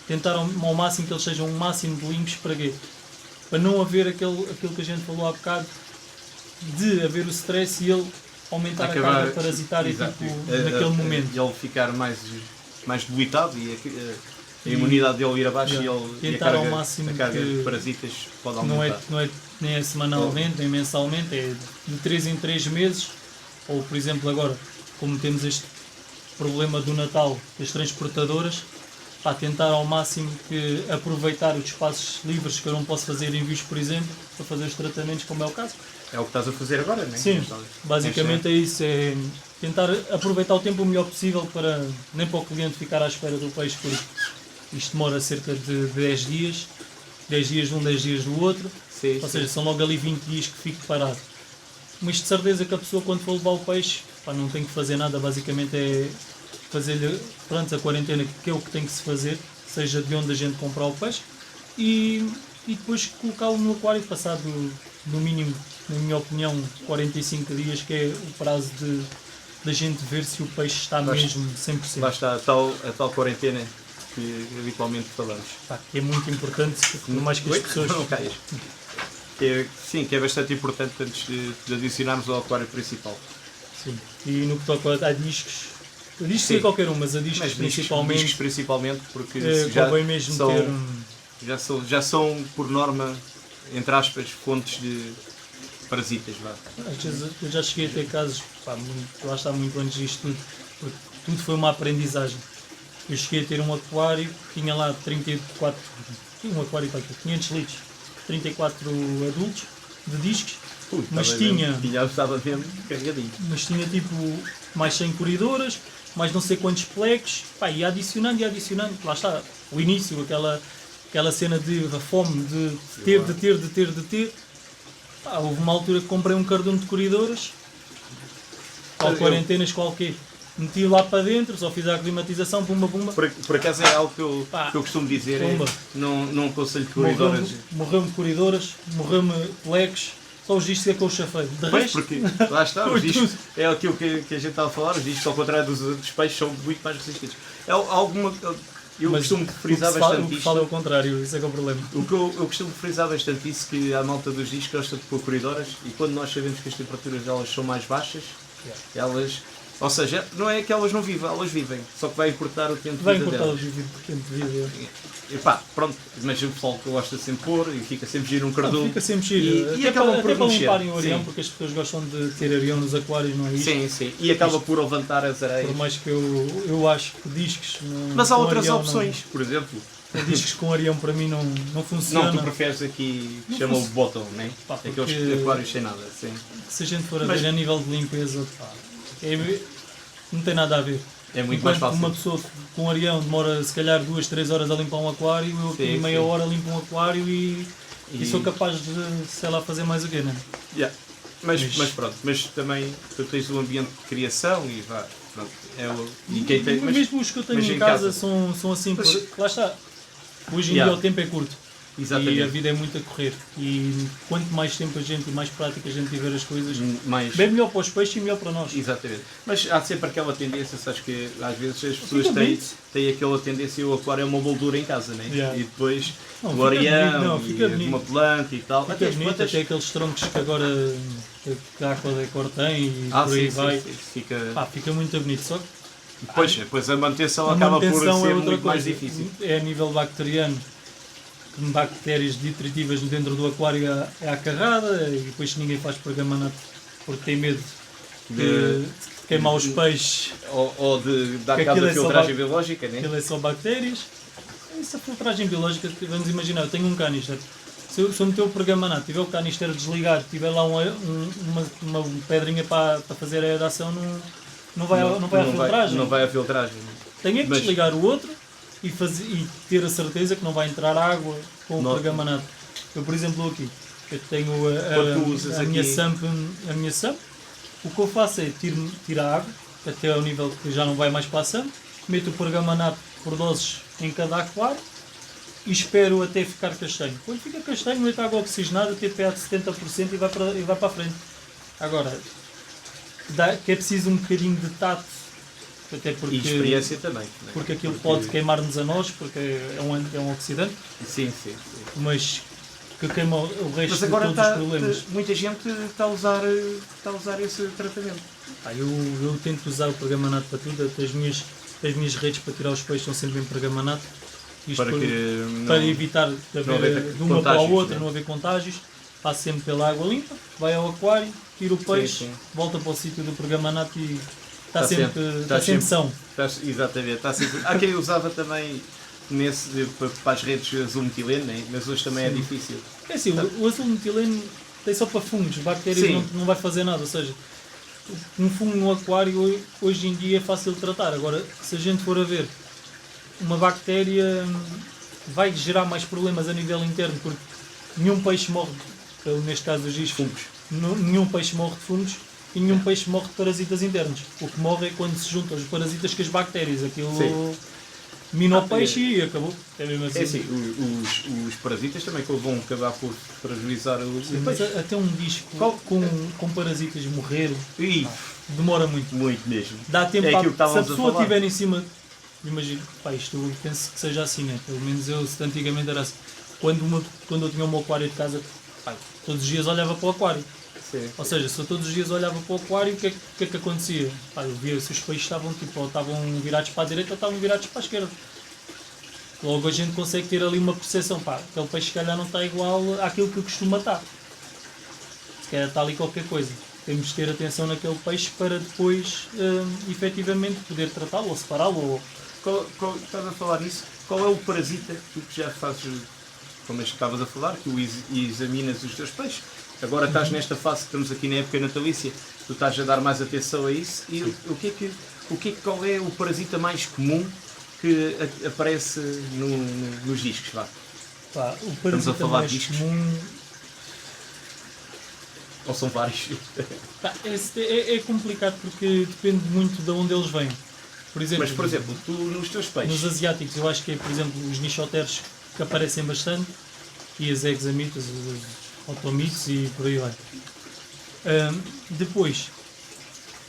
tentar ao máximo que eles sejam o máximo de limpos para quê? Para não haver aquilo que a gente falou há bocado, de haver o stress e ele aumentar a carga parasitária naquele momento. E ele ficar mais debilitado e a imunidade dele ir abaixo e a carga de parasitas pode aumentar. Nem é semanalmente, nem mensalmente, é de 3 em 3 meses. Ou, por exemplo, agora, como temos este problema do Natal das transportadoras, para tentar ao máximo que aproveitar os espaços livres que eu não posso fazer envios, por exemplo, para fazer os tratamentos, como é o caso. É o que estás a fazer agora, não é? Sim, basicamente é isso, é tentar aproveitar o tempo o melhor possível para nem para o cliente ficar à espera do peixe, porque isto demora cerca de 10 dias, 10 dias de um, 10 dias do outro, ou seja, são logo ali 20 dias que fico parado. Mas de certeza que a pessoa quando for levar o peixe, pá, não tem que fazer nada, basicamente é fazer-lhe a quarentena, que é o que tem que se fazer, seja de onde a gente comprar o peixe, e depois colocá-lo no aquário, passado no mínimo, na minha opinião, 45 dias, que é o prazo da gente ver se o peixe está mesmo 100%. Lá está a tal quarentena que habitualmente falamos. Pá, que é muito importante, por mais que as pessoas... Não caias. Que é bastante importante antes de adicionarmos ao aquário principal. Sim. E no que toca a discos, a discos é qualquer um, mas a discos principalmente... Discos principalmente, porque já são, por norma, entre aspas, fontes de parasitas. Às vezes eu já cheguei a ter casos, lá está muito antes disto tudo, porque tudo foi uma aprendizagem. Eu cheguei a ter um aquário que tinha lá 34, um aquário para 500 litros, 34 adultos de discos, mas tinha tipo mais 100 corredoras, mais não sei quantos pleques, e adicionando, lá está, o início, aquela cena de a fome de ter. Houve uma altura que comprei um cardume de corredoras, quarentenas qualquer. Meti lá para dentro, só fiz a aclimatização, pumba. Por acaso é algo que eu costumo dizer, não aconselho corredoras. Morreu-me corredoras, morreu-me pleques, só os discos é que eu chafei. De resto, porque lá está, os discos, é aquilo que a gente está a falar, os discos ao contrário dos peixes são muito mais resistentes. Eu costumo frisar bastante isto. Fala ao contrário, isso é que é o problema. O que eu costumo frisar bastante isso, que a malta dos discos gosta de pôr corredoras, e quando nós sabemos que as temperaturas delas são mais baixas, elas Ou seja, não é que elas não vivem, elas vivem. Só que vai encurtar o tempo de Vai vida encurtar o delas. tempo de vida. E pá, pronto, mas o pessoal que gosta de sempre pôr e fica sempre giro um Não, cardume. fica sempre giro. E Até acabam para, por até para mexer. limparem o areão, Sim. porque as pessoas gostam de ter areão nos aquários, não é isto? Sim, sim. E acaba por levantar as areias. Por mais que eu acho que discos Mas há com outras areão opções, por exemplo. discos com areão para mim não funciona. Não, tu preferes aqui que Não chamam o fosse- bottom, né? Pá, porque- Aqueles aquários sem nada, sim. Se a gente for a Mas- ver a nível de limpeza, pá, não tem nada a ver. É muito mais Enquanto fácil. uma pessoa com areão demora se calhar 2, 3 horas a limpar um aquário, eu aqui Sim, meia sim. hora limpo um aquário e sou capaz de, sei lá, fazer mais o quê, né? Yeah. Mas pronto, mas também tu tens um ambiente de criação e vá, pronto, e quem tem, mas, Mesmo os que eu tenho mas em em casa, casa. São assim, Mas- porque lá está. Hoje em Yeah. dia o tempo é curto. exatamente, E a vida é muito a correr. E quanto mais tempo a gente e mais prática a gente tiver as coisas, mais, bem melhor para os peixes e melhor para nós. exatamente. Mas há sempre aquela tendência, sabes que às vezes as pessoas Fica têm, bonito. têm aquela tendência, o aquário é uma moldura em casa, né? Yeah. E depois Não, o fica areião, bonito, não, e fica bonito. uma planta e tal. Fica as bonito, plantas- até aqueles troncos que agora que a Aquadecor tem e por aí sim, vai. sim, fica... Pá, fica muito bonito. Só que Depois a manutenção a acaba manutenção por ser é outra muito mais coisa. difícil. É a nível bacteriano. Bactérias detritivas dentro do aquário é a carrada e depois ninguém faz pergamanato porque tem medo de queimar os peixes, Ou de dar Que cabo aquilo da é só filtragem biológica, né? aquilo é só bactérias. Essa filtragem biológica, vamos imaginar, eu tenho um canister. Se eu meter o pergamanato, tiver o canister desligado, tiver lá uma pedrinha para fazer a aeração, não vai à filtragem. Não vai à filtragem. Tenho é que Mas- desligar o outro e ter a certeza que não vai entrar água com o Não. pergamanato. Eu, por exemplo, aqui, eu tenho Quando tu usas a minha aqui- SAMP, o que eu faço é tiro a água, até ao nível que já não vai mais para a SAMP, meto o pergamanato por doses em cada aquário e espero até ficar castanho. Quando fica castanho, meto água oxigenada, TPA de 70% e vai para a frente. Agora, que é preciso um bocadinho de tato, até porque, E experiência também. né? porque aquilo pode queimar-nos a nós, porque é um oxidante, Sim, sim. sim. mas que queima o resto Mas de agora todos os problemas. muita gente está a usar esse tratamento. Eu tento usar o pergamanato para tudo, até as minhas redes para tirar os peixes são sempre em pergamanato. Isto Para que não- para evitar de não haver haver de uma para a contágios, outra, né? não haver contágios. Passo sempre pela água limpa, vai ao aquário, tira o peixe, sim. volta para o sítio do pergamanato e está Tá sempre, sempre- está tá sempre sempre- são. Exatamente. Está sempre... Há quem usava também para as redes azul metileno, né? Mas hoje também é difícil. É assim, o azul metileno tem só para fungos, bactérias Sim. não vai fazer nada, ou seja, um fungo no aquário hoje em dia é fácil de tratar. Agora, se a gente for a ver, uma bactéria vai gerar mais problemas a nível interno, porque nenhum peixe morre, neste caso os iscos, Fungos. nenhum peixe morre de fungos e nenhum peixe morre de parasitas internos. O que morre é quando se juntam os parasitas com as bactérias. Aquilo Sim. mina o peixe e acabou. É mesmo assim. É assim, os parasitas também que vão acabar por prejudicar o Sim, mas peixe. até um disco Qual- com parasitas morrer Ih, demora muito. muito mesmo. Dá tempo É aquilo que se a estávamos a pessoa falar. estiver em cima. Imagino, pá, isto eu penso que seja assim, né? Pelo menos eu, se antigamente era assim. Quando eu tinha o meu aquário de casa, pá, todos os dias olhava para o aquário. Sim. Ou seja, se eu todos os dias olhava para o aquário, o que é que acontecia? Pá, eu via se os peixes estavam ou estavam virados para a direita ou estavam virados para a esquerda. Logo a gente consegue ter ali uma percepção, pá, aquele peixe se calhar não está igual àquilo que costuma estar. Se calhar está ali qualquer coisa. Temos de ter atenção naquele peixe para depois, efetivamente, poder tratá-lo ou separá-lo. Ou... Estás a falar nisso? Qual é o parasita que tu já fazes, como estavas a falar, que examinas os teus peixes? Agora estás nesta fase que estamos aqui na época natalícia, tu estás a dar mais atenção a isso e qual é o parasita mais comum que aparece nos discos? Vá. Pá, o a parasita falar mais de discos. comum... Ou são vários? Pá, é complicado porque depende muito de onde eles vêm. Por exemplo, Mas, por exemplo, tu nos teus peixes, nos asiáticos eu acho que é, por exemplo, os nichoteros que aparecem bastante e as examitas, os otomites e por aí vai. Depois,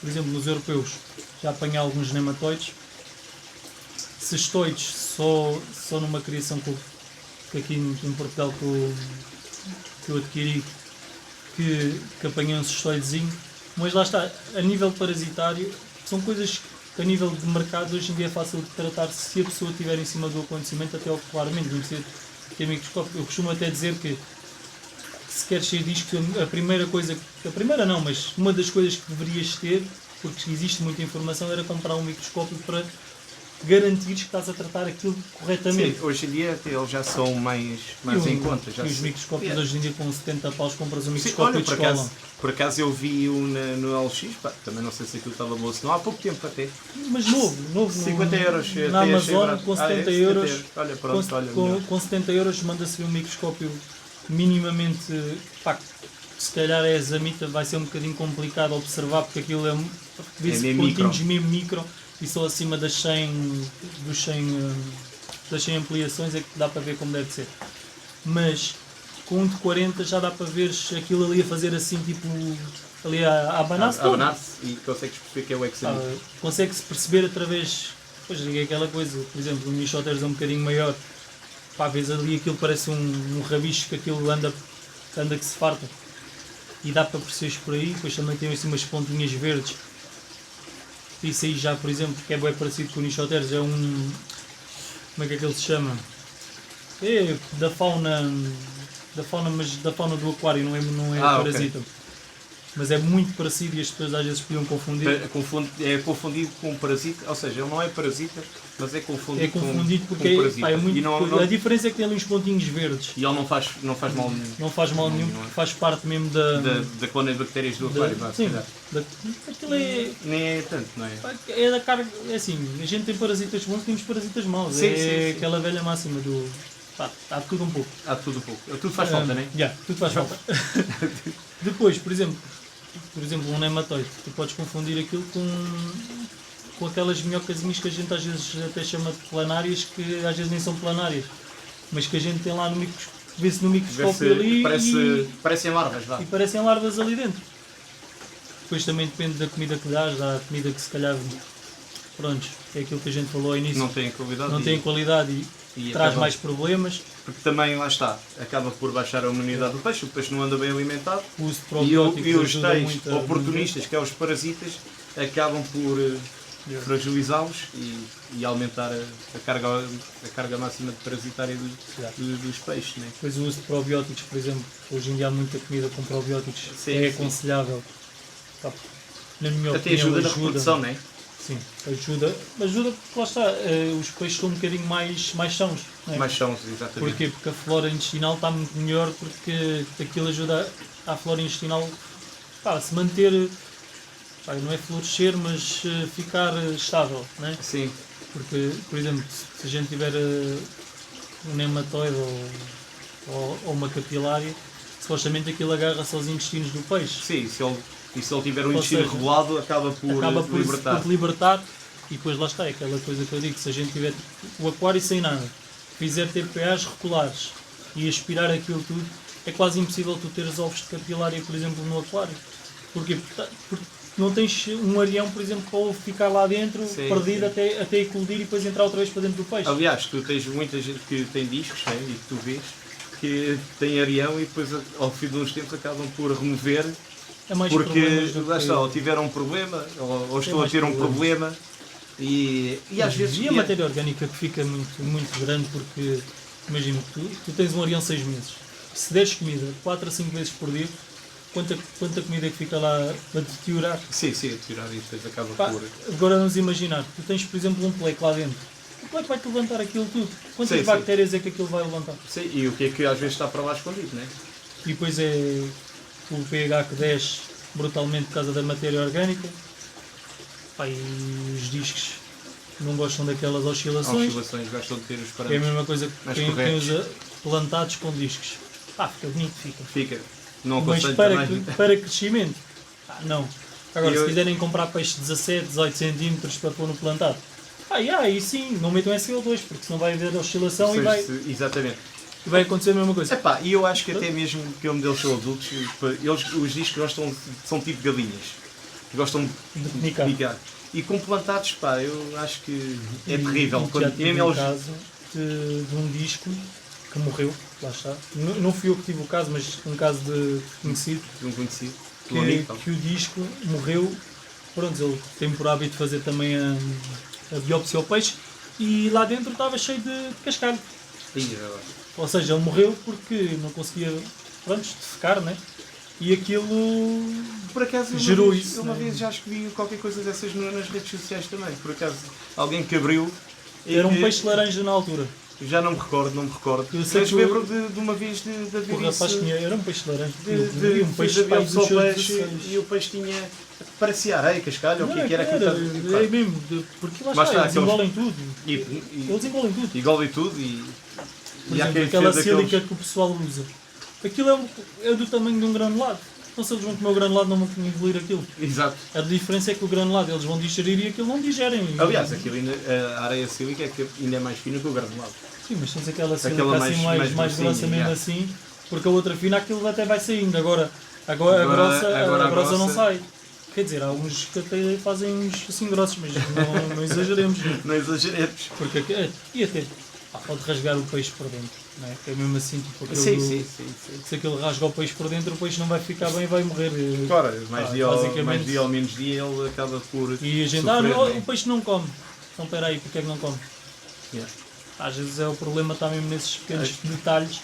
por exemplo, nos europeus já apanhei alguns nematóides. Cestoides só numa criação que aqui em Portugal que eu adquiri que apanhei um cestoidezinho. Mas lá está, a nível parasitário, são coisas que a nível de mercado hoje em dia é fácil de tratar se a pessoa estiver em cima do acontecimento até ocularmente, não precisa ter microscópio. Eu costumo até dizer que se queres ser disco, a primeira não, mas uma das coisas que deverias ter, porque existe muita informação, era comprar um microscópio para garantires que estás a tratar aquilo corretamente. Sim, hoje em dia até eles já são mais em conta. Já E os se- microscópios hoje em dia com 70 paus compras um Sim, microscópio olha, de escola. por acaso eu vi um no LX, pá, também não sei se aquilo estava bom ou se não, há pouco tempo até. Mas novo 50 euros. na até achei Amazon barato. com 70 70 euros. Olha, pronto, olha, melhor. Com 70 euros manda-se um microscópio minimamente, pá, se calhar é zamita, vai ser um bocadinho complicado observar porque aquilo vê-se mesmo pontinhos mesmo micro e só acima das 100, das 100 ampliações é que dá para ver como deve ser. Mas com um de 40 já dá para ver aquilo ali a fazer assim, tipo, ali a abanar-se todo. Abanar-se e consegues perceber que é o Examit. Consegue-se perceber através, pois é aquela coisa, por exemplo, o Nichoteres é um bocadinho maior, pá, vês ali aquilo parece um rabicho que aquilo anda que se farta. E dá para perceber por aí, depois também tem assim umas pontinhas verdes. Isso aí já, por exemplo, que é bem parecido com o Nichoteres, é um... Como é que ele se chama? É da fauna, mas da fauna do aquário, não é Ok. parasita. Mas é muito parecido e as pessoas às vezes podiam confundir. É confundido com um parasita, ou seja, ele não é parasita, mas é confundido, É confundido com porque um parasita. é muito, E, não, a diferença é que tem ali uns pontinhos verdes. e ele não faz mal nenhum. Não faz mal nenhum, Não é? porque faz parte mesmo da... Da colónia de bactérias do aquário, vá, se sim, calhar. aquilo é... Nem é tanto, não é? É da carga, é assim, a gente tem parasitas bons, temos parasitas maus. Sim, é sim. aquela velha máxima do... Pá, há de tudo um pouco. Há tudo um pouco. Tudo faz falta, não é? Já, tudo faz falta. Depois, por exemplo, um nematóide, tu podes confundir aquilo com aquelas minhocazinhas que a gente às vezes até chama de planárias, que às vezes nem são planárias, mas que a gente tem lá no microscópio, vê-se no microscópio ali Parecem larvas, vá. e parecem larvas ali dentro. Depois também depende da comida que dás, há comida que se calhar, pronto, é aquilo que a gente falou ao início, Não tem qualidade. não tem qualidade e traz acaba- mais problemas. Porque também, lá está, acaba por baixar a imunidade do peixe, o peixe não anda bem alimentado. O uso de E probióticos os ajuda tais muito a- oportunistas, que é os parasitas, acabam por fragilizá-los e aumentar a carga máxima de parasitária dos peixes. Né? Depois o uso de probióticos, por exemplo, hoje em dia há muita comida com probióticos, Sim, é sim. aconselhável. Pá, na minha Até opinião, ajuda na reprodução, não é? Sim, ajuda porque lá está, os peixes estão um bocadinho mais sãos. Não é? Mais sãos, exatamente. Porquê? Porque a flora intestinal está muito melhor, porque aquilo ajuda a flora intestinal a se manter, pá, não é florescer, mas ficar estável, não é? Sim, Porque, por exemplo, se a gente tiver um nematóide ou uma capilária, supostamente aquilo agarra-se aos intestinos do peixe. sim, se ele tiver um Ou intestino seja, regulado, acaba por libertar. por libertar, e depois lá está, é aquela coisa que eu digo, se a gente tiver o aquário sem nada, fizer TPAs regulares e aspirar aquilo tudo, é quase impossível tu teres ovos de capilária, por exemplo, no aquário. Porquê? Porque não tens um arião, por exemplo, para o ovo ficar lá dentro, Sim, perdido sim. até eclodir e depois entrar outra vez para dentro do peixe. Aliás, tu tens muita gente que tem discos, né, e que tu vês, que tem arião e depois ao fim de uns tempos acabam por remover, É mais porque problemas do lá que- está, ou tiveram um problema, ou estão a mais ter um problemas. problema, e às vezes... E a matéria orgânica que fica muito, muito grande, porque imagina, tu tens um arião 6 meses, se deres comida 4 a 5 vezes por dia, quanta comida é que fica lá a deteriorar? Sim, sim, tirar e depois acaba Pá, por... agora vamos imaginar, tu tens por exemplo um pleco lá dentro, o pleco vai-te levantar aquilo tudo, quantas Sim, sim. bactérias é que aquilo vai levantar? Sim, e o que é que às vezes está para lá escondido, não é? E depois é o pH que desce brutalmente por causa da matéria orgânica. Pá, e os discos não gostam daquelas oscilações. Oscilações, gostam de ter os É a parâmetros. mesma coisa que mais quem corretos. usa plantados com discos. Fica bonito, fica. Fica, não Mas aconselho para, também. para crescimento, não. Agora, Eu- se quiserem comprar peixe de 17, 18 cm para pôr no plantado, aí sim, não metam SO2, porque senão vai haver oscilação e Exatamente. vai acontecer a mesma coisa. Epá, e eu acho que até mesmo que onde eles são adultos, os discos gostam, são tipo galinhas. Gostam De de picar. picar. E com plantados, pá, eu acho que é E- terrível. e já Quando, tive mesmo um eles... caso de um disco que morreu, lá está. Não fui eu que tive o caso, mas um caso de conhecido, de um conhecido, de um amigo, tal. que o disco morreu pronto, ele tem por hábito fazer também a biópsia ao peixe e lá dentro estava cheio de cascalho. Ou seja, ele morreu porque não conseguia, pronto, defecar, né? E aquilo Por acaso, gerou isso. Uma né? vez já acho que vi qualquer coisa dessas nas redes sociais também. Por acaso, alguém que abriu. e Era um que- peixe laranja na altura. Já não me recordo, não me recordo. Eu sei Mas que lembro de uma vez de O haver rapaz isso. tinha, era um peixe laranja. de Eu vi um peixe pai dos só seus peixe 16. e o peixe tinha. Parecia areia, cascalho, ou o que é que era Era, aquilo. é mesmo, porque lá Mas está, está, eles engolem tudo. E Eles engolem tudo. engole tudo e. Por e há exemplo, quem aquela fez sílica aqueles- que o pessoal usa. Aquilo é do tamanho de um granulado. Então se eles vão comer o granulado não vão engolir aquilo. Exato. A diferença é que o granulado eles vão digerir e aquilo não digerem. Aliás, aquilo ainda, a areia sílica é que ainda é mais fina que o granulado. Sim, mas tens aquela sílica Aquela assim mais mais grossinha, grossa mesmo já. assim, porque a outra fina aquilo até vai saindo. Agora a Agora grossa a não grossa- sai. Quer dizer, há uns que até fazem uns assim grossos, mas não exageremos. Não exageremos. Porque e até pode rasgar o peixe por dentro, não é? Que é mesmo assim, tipo aquilo, Sim. se aquele rasga o peixe por dentro, o peixe não vai ficar bem e vai morrer. Claro, mais dia basicamente. ou menos dia ele acaba por. E a gente, sofrer, não, né? o peixe não come. Então espera aí, porque é que não come? Yeah. Às vezes é o problema está mesmo nesses pequenos detalhes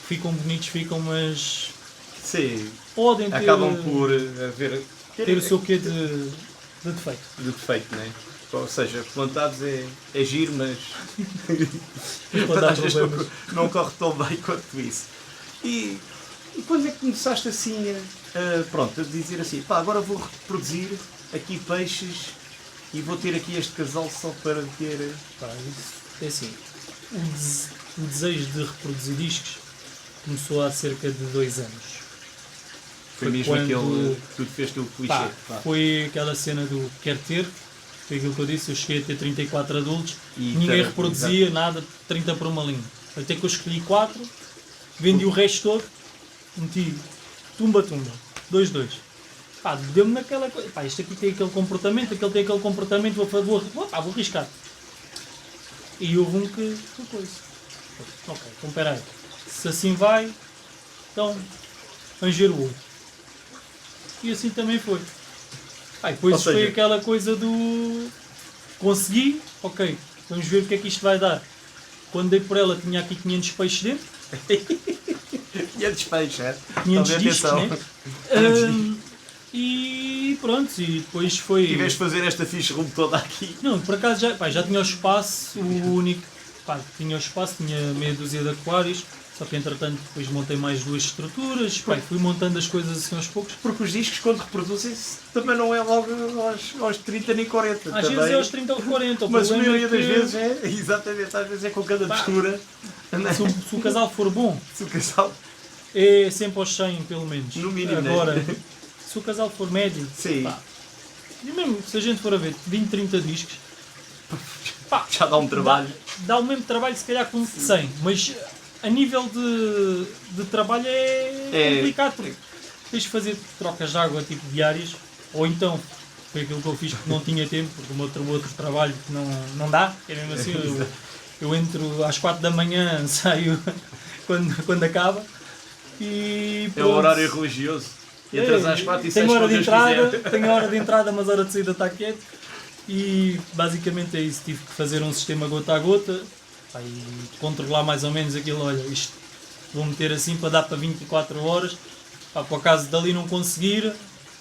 que ficam bonitos, mas Sim, podem ter, acabam por haver. ter o seu quê de defeito. de defeito, não é? Ou seja, plantados é giro, mas Pode dar às vezes problemas. não corre tão bem quanto isso. E quando é que começaste assim a dizer assim, pá, agora vou reproduzir aqui peixes e vou ter aqui este casal só para ter. Pá, isso é assim, o desejo de reproduzir discos começou há cerca de 2 anos. Foi mesmo quando- aquele que tu fizeste o clichê. Pá, pá. foi aquela cena do quer ter, foi aquilo que eu disse, eu cheguei a ter 34 adultos, E ninguém ter- reproduzia nada, 30 por uma linha. Até que eu escolhi 4, vendi o resto todo, meti tumba, 2. Pá, deu-me naquela coisa, pá, este aqui tem aquele comportamento, aquele tem aquele comportamento, vou arriscar. E houve um que foi coisa. Ok, então peraí, se assim vai, então arranjar o outro. E assim também foi. E depois Ou seja- foi aquela coisa do consegui, ok, vamos ver o que é que isto vai dar. Quando dei por ela tinha aqui 500 peixes dentro, 500 peixes, é? 500 Então, discos, atenção. né? E pronto, e depois foi... Tiveste de fazer esta ficha rumo toda aqui. Não, por acaso já tinha o espaço, o único, tinha o espaço, tinha meia dúzia de aquários, só que entretanto depois montei mais 2 estruturas, fui montando as coisas assim aos poucos. Porque os discos, quando reproduzem-se, também não é logo aos 30 nem 40. Às também. vezes é aos 30 ou 40, o Mas a problema maioria é que das vezes é, exatamente, às vezes é com cada Pá. textura. Não é? se o casal for bom, Se o casal. é sempre aos 100 pelo menos. No mínimo, né? Agora, se o casal for médio, Sim. pá, e mesmo se a gente for a ver 20, 30 discos, pá, Já dá um trabalho. dá o mesmo trabalho se calhar com 100, mas a nível de trabalho é complicado, porque tens de fazer trocas de água tipo diárias, ou então foi aquilo que eu fiz porque não tinha tempo, porque o meu outro trabalho que não dá, é mesmo assim, eu entro às 4 da manhã, saio quando acaba e É o pronto. horário religioso. E entras às 4 e tenho 6 hora quando de Deus entrada, quiser. tenho hora de entrada, mas a hora de saída está quieto. E basicamente é isso, tive que fazer um sistema gota a gota e controlar mais ou menos aquilo, olha, isto vou meter assim para dar para 24 horas, para o caso dali não conseguir,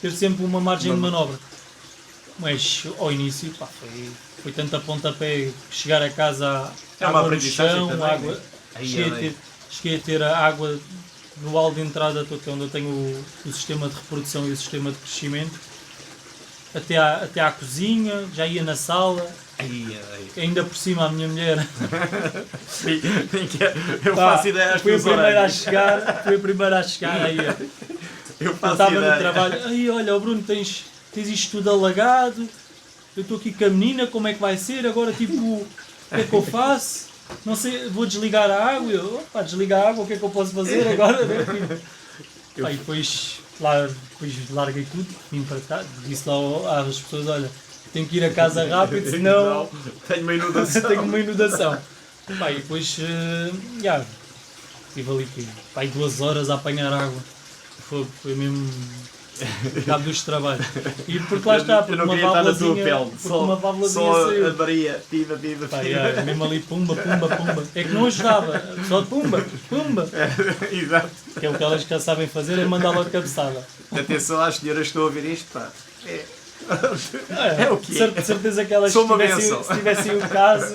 ter sempre uma margem de manobra. Mas ao início foi tanto a pontapé chegar a casa, É uma água no aprendizagem chão, também, água, né? Aí, cheguei a ter a água no hall de entrada, que é onde eu tenho o sistema de reprodução e o sistema de crescimento, até à cozinha, já ia na sala, ainda por cima a minha mulher Eu faço ideia às foi a tuas primeira a orelhas. chegar, aí Eu eu faço estava no ideia. trabalho, aí olha, Bruno, tens isto tudo alagado, eu estou aqui com a menina, como é que vai ser? Agora tipo, o que é que eu faço? Não sei, vou desligar a água, eu, opa, desligar a água, o que é que eu posso fazer agora? Né? Tipo, pá, e depois larguei tudo, vim para cá, disse lá às pessoas, olha, tenho que ir a casa rápido, senão Tenho uma inundação. tenho uma inundação. Pá, e depois, estive ali, pá, 2 horas a apanhar água. Foi mesmo Cabo dos trabalhos. E porque lá está, Eu porque não uma queria estar na tua válvulazinha, pele. porque uma válvulazinha Só a saiu. Maria, piba, piba, Pá, piba. yeah, mesmo ali, pumba, pumba, pumba. É que não ajudava, só de pumba, pumba. Exato. Que é o que elas já sabem fazer, é mandar logo cabeçada. Atenção às senhoras que estão a ouvir isto, pá. É o que é. De certeza que elas, Sou uma se benção. tivessem um caso,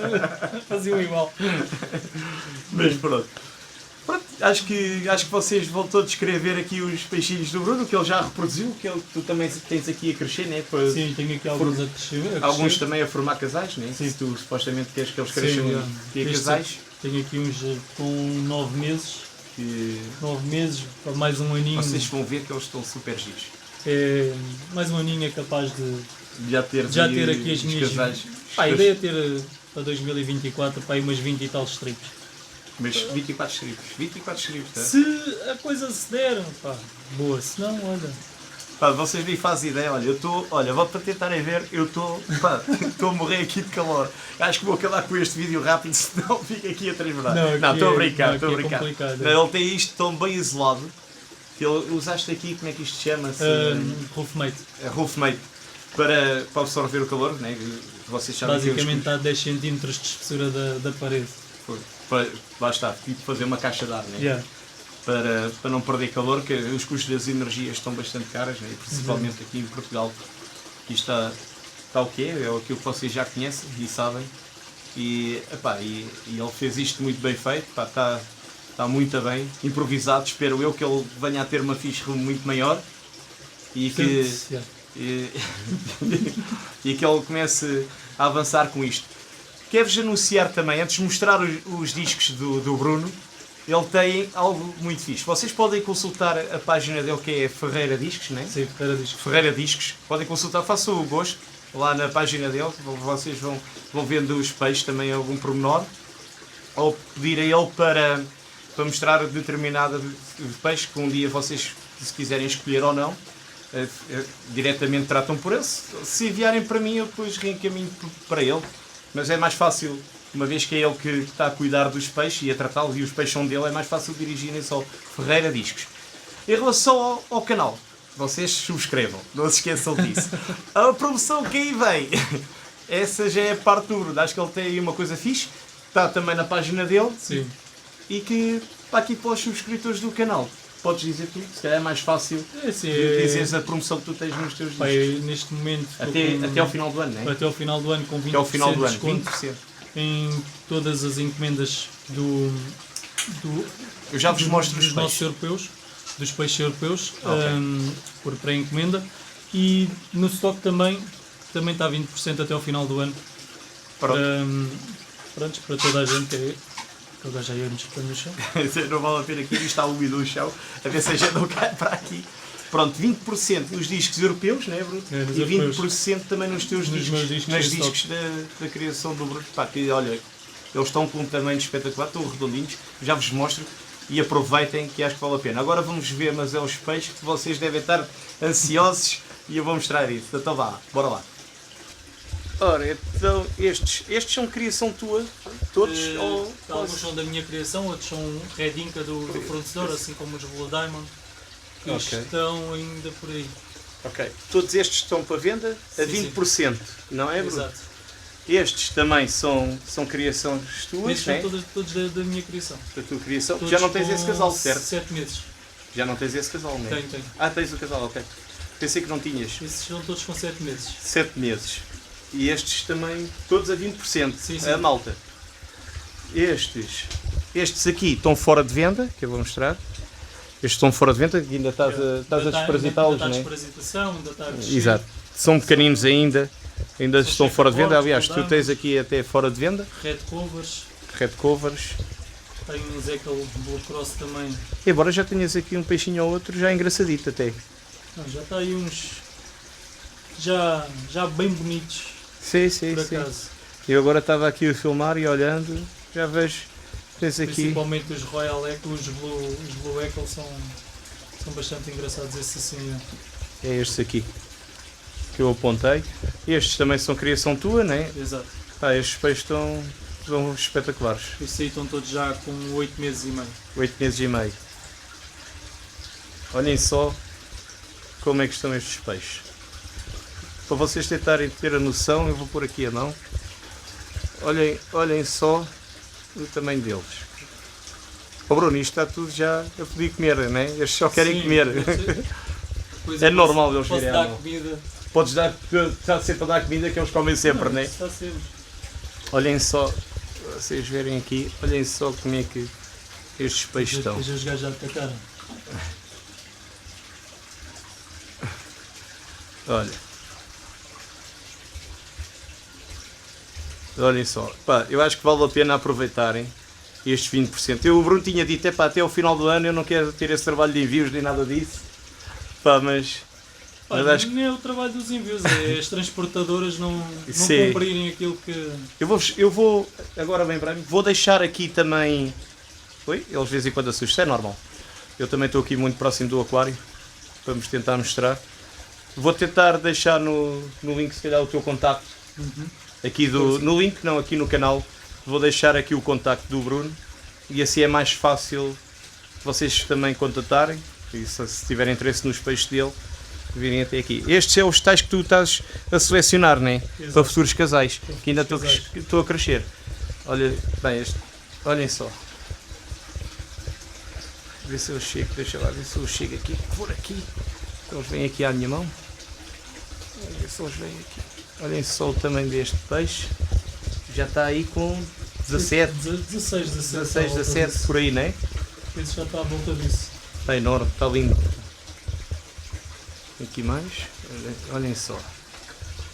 faziam igual. Mas pronto. Acho que vocês vão todos querer ver aqui os peixinhos do Bruno, que ele já reproduziu, que tu também tens aqui a crescer, né? Para, Sim, tenho aqui alguns a crescer. alguns também a formar casais, né? Sim. Se tu supostamente queres que eles Sim, cresçam yeah. e a Este- casais, Tenho aqui uns com 9 meses. que 9 meses, para mais um aninho. vocês vão ver que eles estão super giros. É, mais um aninho é capaz de Já ter aqui as os minhas. casais. Pá, a ideia é ter para 2024 para aí umas 20 e tal strips. Mas 24 strips. 24 strips, tá? Se a coisa se der, pá, boa. Se não, olha. Pá, vocês nem fazem ideia, olha, vou para tentarem ver, estou a morrer aqui de calor. Acho que vou acabar com este vídeo rápido, senão fico aqui a transbordar. Não, Estou a aqui brincar, é estou a brincar. complicado. Ele tem isto tão bem isolado, que ele usaste aqui, como é que isto chama-se? Roofmate. Roofmate, para absorver o calor, né? Vocês sabem Basicamente que está a 10 cm de espessura da parede. lá está, tipo fazer uma caixa de ar, né? Yeah. Para não perder calor, que os custos das energias estão bastante caros, né? Principalmente aqui em Portugal, que isto está o que é aquilo que vocês já conhecem e sabem. E ele fez isto muito bem feito, pá, está muito bem, improvisado, espero eu que ele venha a ter uma ficha muito maior e que, Yeah. e que ele comece a avançar com isto. Quero-vos anunciar também, antes de mostrar os discos do Bruno, ele tem algo muito fixe. Vocês podem consultar a página dele, que é Ferreira Discos, né? Sim, era disco. Ferreira Discos. Podem consultar, façam o gosto lá na página dele. Vocês vão vendo os peixes também, algum pormenor. Ou pedir a ele para mostrar determinada de peixe que um dia vocês, se quiserem escolher ou não, diretamente tratam por esse. Se enviarem para mim, eu depois reencaminho para ele. Mas é mais fácil, uma vez que é ele que está a cuidar dos peixes e a tratá-los, e os peixes são dele, é mais fácil dirigirem-se ao Ferreira Discos. Em relação ao canal, vocês subscrevam, não se esqueçam disso. A promoção que aí vem, essa já é a parte do Bruno. Acho que ele tem aí uma coisa fixe, está também na página dele. Sim. E que está aqui para os subscritores do canal. Podes dizer tu, se calhar é mais fácil Assim, dizeres a promoção que tu tens nos teus pá, discos. eu, neste momento Até ao final do ano, não é? até ao final do ano com 20% Até ao final do de ano, desconto 20%. em todas as encomendas Eu já vos mostro os dos nossos peixes. europeus, dos peixes europeus, Ok. por pré-encomenda, e no stock também está 20% até ao final do ano. Pronto. Pronto, para toda a gente, que é que agora já íamos para no chão. Não vale a pena aqui, isto está úmido o chão, a ver se a gente não cai para aqui. Pronto, 20% nos discos europeus, não é, Bruno? É, nos E europeus. 20% também nos teus Nos discos, meus discos nas em discos da criação do Bruno. Pá, que, olha, eles estão com um tamanho espetacular, estão redondinhos, já vos mostro e aproveitem que acho que vale a pena. Agora vamos ver, mas é os peixes que vocês devem estar ansiosos e eu vou mostrar isso. Então vá, bora lá. Ora, então estes são criação tua? Todos? Ou Alguns são da minha criação, outros são Red Inca do fornecedor, assim como os Blue Diamond, que Ok. estão ainda por aí. Ok. Todos estes estão para venda a Sim, 20%, não é, Bruno? Exato. Estes também são criações tuas, Estes não é? são todos da minha criação. Da tua criação. Todos Já não tens com esse casal, certo? 7 meses. Já não tens esse casal, não é? Tenho. Ah, tens o casal, ok. Pensei que não tinhas. Esses são todos com 7 meses. 7 meses. E estes também, todos a 20%, Sim, sim. a malta. Estes aqui estão fora de venda, que eu vou mostrar. Estes estão fora de venda, que ainda estás a desparasitá-los, Ainda não está é? a desparasitação, ainda está a descer. Exato. São pequeninos ainda São estão fora de venda. check-acords, Aliás, tu tens aqui até fora de venda. Red Covers, Red covers. tem um Zekel Blue Cross também. Embora já tenhas aqui um peixinho ou outro já engraçadito até. Não, já está aí uns. Já bem bonitos, Sim, sim, por sim. acaso. Eu agora estava aqui a filmar e olhando, já vejo. Tens aqui. Principalmente os Royal Echo, os Blue Echo são bastante engraçados, esses assim. É estes aqui que eu apontei. Estes também são criação tua, não é? Exato. Ah, estes peixes estão espetaculares. Esses aí estão todos já com 8 meses e meio. 8 meses e meio. Olhem só como é que estão estes peixes. Para vocês tentarem ter a noção, eu vou pôr aqui a mão. Olhem só o tamanho deles. Oh Bruno, isto está tudo já a pedir comer, não é? Estes só querem Sim, comer. Pois É eu normal eles posso virem à dar mão. comida. Podes dar, está sempre a dar comida que eles comem sempre, não é? Está sempre. Olhem só, vocês verem aqui, olhem só como é que estes peixes estão. Depois os gajos já atacaram. Olha. Olhem só. Pá, eu acho que vale a pena aproveitarem estes 20%. O Bruno tinha dito, até ao final do ano eu não quero ter esse trabalho de envios nem nada disso. Pá, mas Olha, acho que nem é o trabalho dos envios, é as transportadoras não Sim. cumprirem aquilo que... eu vou agora bem para mim, vou deixar aqui também. Oi? Eles de vez em quando assustam, é normal. Eu também estou aqui muito próximo do aquário. Vamos tentar mostrar. Vou tentar deixar no link se calhar o teu contacto. Aqui no link, não, aqui no canal. Vou deixar aqui o contacto do Bruno. E assim é mais fácil vocês também contatarem. E se tiverem interesse nos peixes dele, virem até aqui. Estes são os tais que tu estás a selecionar, não é? Exato. Para futuros casais. Que ainda Casais. estou a crescer. Olha, bem, olhem só. Ver se eu chego, deixa lá ver se eu chego aqui, por aqui. Eles vêm aqui à minha mão. Vamos ver se eles vêm aqui. Olhem só o tamanho deste peixe. Já está aí com 17, 16, 17 por aí, não é? Esse já está à volta disso. Está enorme, está lindo. Aqui mais. Olhem só.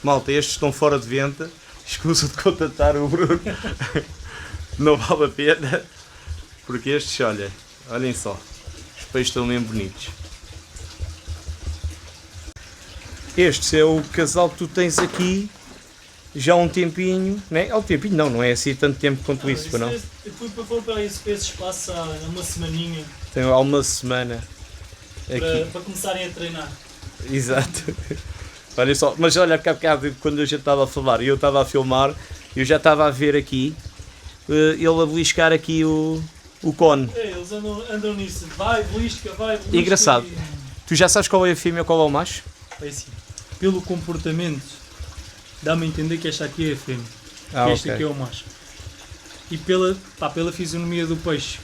Malta, estes estão fora de venda. Escusa de contatar o Bruno. Não vale a pena. Porque estes, olhem só. Os peixes estão mesmo bonitos. Este é o casal que tu tens aqui já há um tempinho, né? Há um tempinho, não é assim tanto tempo quanto isso, não? Eu fui para comprar esse espaço há uma semaninha Tem há uma semana aqui. para começarem a treinar. Exato. Olha só, mas olha cá bocado quando a gente estava a falar e eu estava a filmar, eu já estava a ver aqui ele a beliscar aqui o cone. É, eles andam nisso. Vai, belisca. Engraçado. Tu já sabes qual é a fêmea e qual é o macho? É assim, pelo comportamento, dá-me a entender que esta aqui é a fêmea. Ah, que este ok. aqui é o macho. E pela fisionomia do peixe,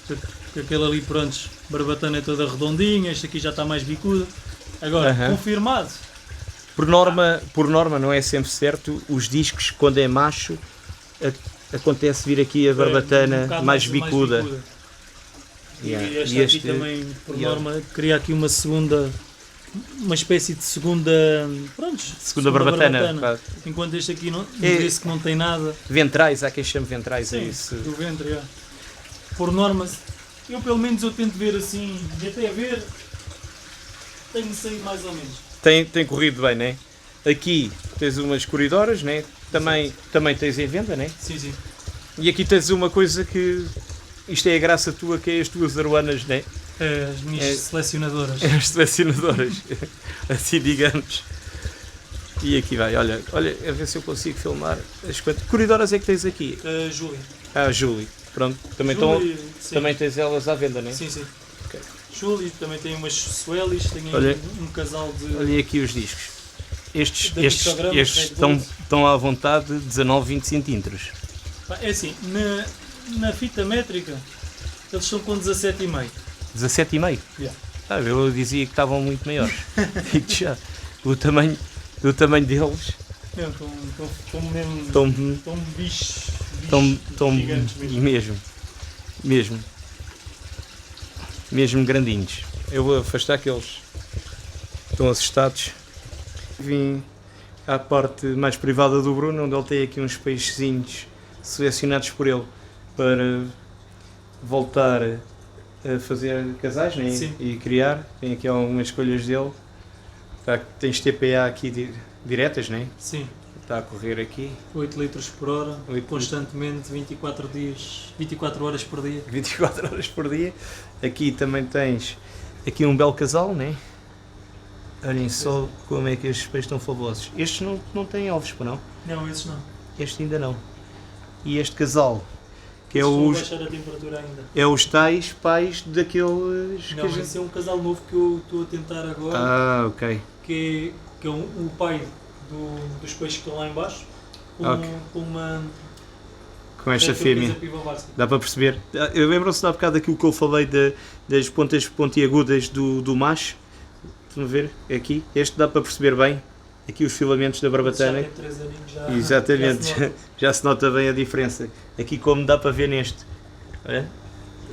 que aquele ali, pronto, barbatana é toda redondinha, este aqui já está mais bicuda. Agora, Aham. confirmado. Por norma não é sempre certo, os discos quando é macho acontece vir aqui a barbatana um bocado mais bicuda. Yeah. E este, E aqui também, por yeah. norma, cria aqui uma espécie de segunda, pronto, Segunda barbatana. Pá. Enquanto este aqui não disse que não tem nada. Ventrais, há quem chame ventrais a Sim, isso. do ventre, já. Por norma, eu pelo menos eu tento ver assim, e até a ver, tenho saído mais ou menos. Tem corrido bem, né? Aqui tens umas corridoras, né? Também tens em venda, né? Sim, sim. E aqui tens uma coisa que isto é a graça tua, que é as tuas aruanas, né? As minhas selecionadoras. As selecionadoras, assim digamos. E aqui vai, olha, a ver se eu consigo filmar as quantas corridoras é que tens aqui. Júlia. Ah, Julie, pronto, também tens elas à venda, né? Sim, sim. Ok. Júlia, também tem umas Suelis, tem aí Olha. um casal de... Olha aqui os discos. Estes Da Pictogramas, Red Bull. estão à vontade de 19, 20 centímetros. Pá, é assim, na fita métrica, eles estão com 17,5. 17,5? Yeah. Ah, eu dizia que estavam muito maiores. Digo-te já. O tamanho deles Não, estão mesmo... estão bichos gigantes mesmo. mesmo grandinhos. Eu vou afastar que eles estão assustados. Vim à parte mais privada do Bruno, onde ele tem aqui uns peixezinhos selecionados por ele para voltar a fazer casais, né? Sim. E criar. Tem aqui algumas escolhas dele. Tens TPA aqui diretas, né? Sim, Está a correr aqui. 8 litros por hora, 8 constantemente, 24 horas por dia. 24 horas por dia. Aqui também tens aqui um belo casal, né? Olhem só como é que estes peixes estão fabulosos. Estes não têm ovos, pá, não? Não, esses não. Este ainda não. E este casal Que é Estou a os, baixar a temperatura ainda. é os tais pais daqueles que a Não, gente... esse é um casal novo que eu estou a tentar agora, Ah, ok. que é o pai dos peixes que estão lá em baixo, com, Ok. com uma Com esta turquesa fêmea. piva varsa. Dá para perceber. Eu lembro-se há bocado daquilo que eu falei das pontas pontiagudas do macho. Estão a ver? Aqui. Este dá para perceber bem. Aqui os filamentos da barbatana. Já tem 3 aninhos, já, Exatamente. já se nota. Já se nota bem a diferença. Aqui como dá para ver neste. Olha.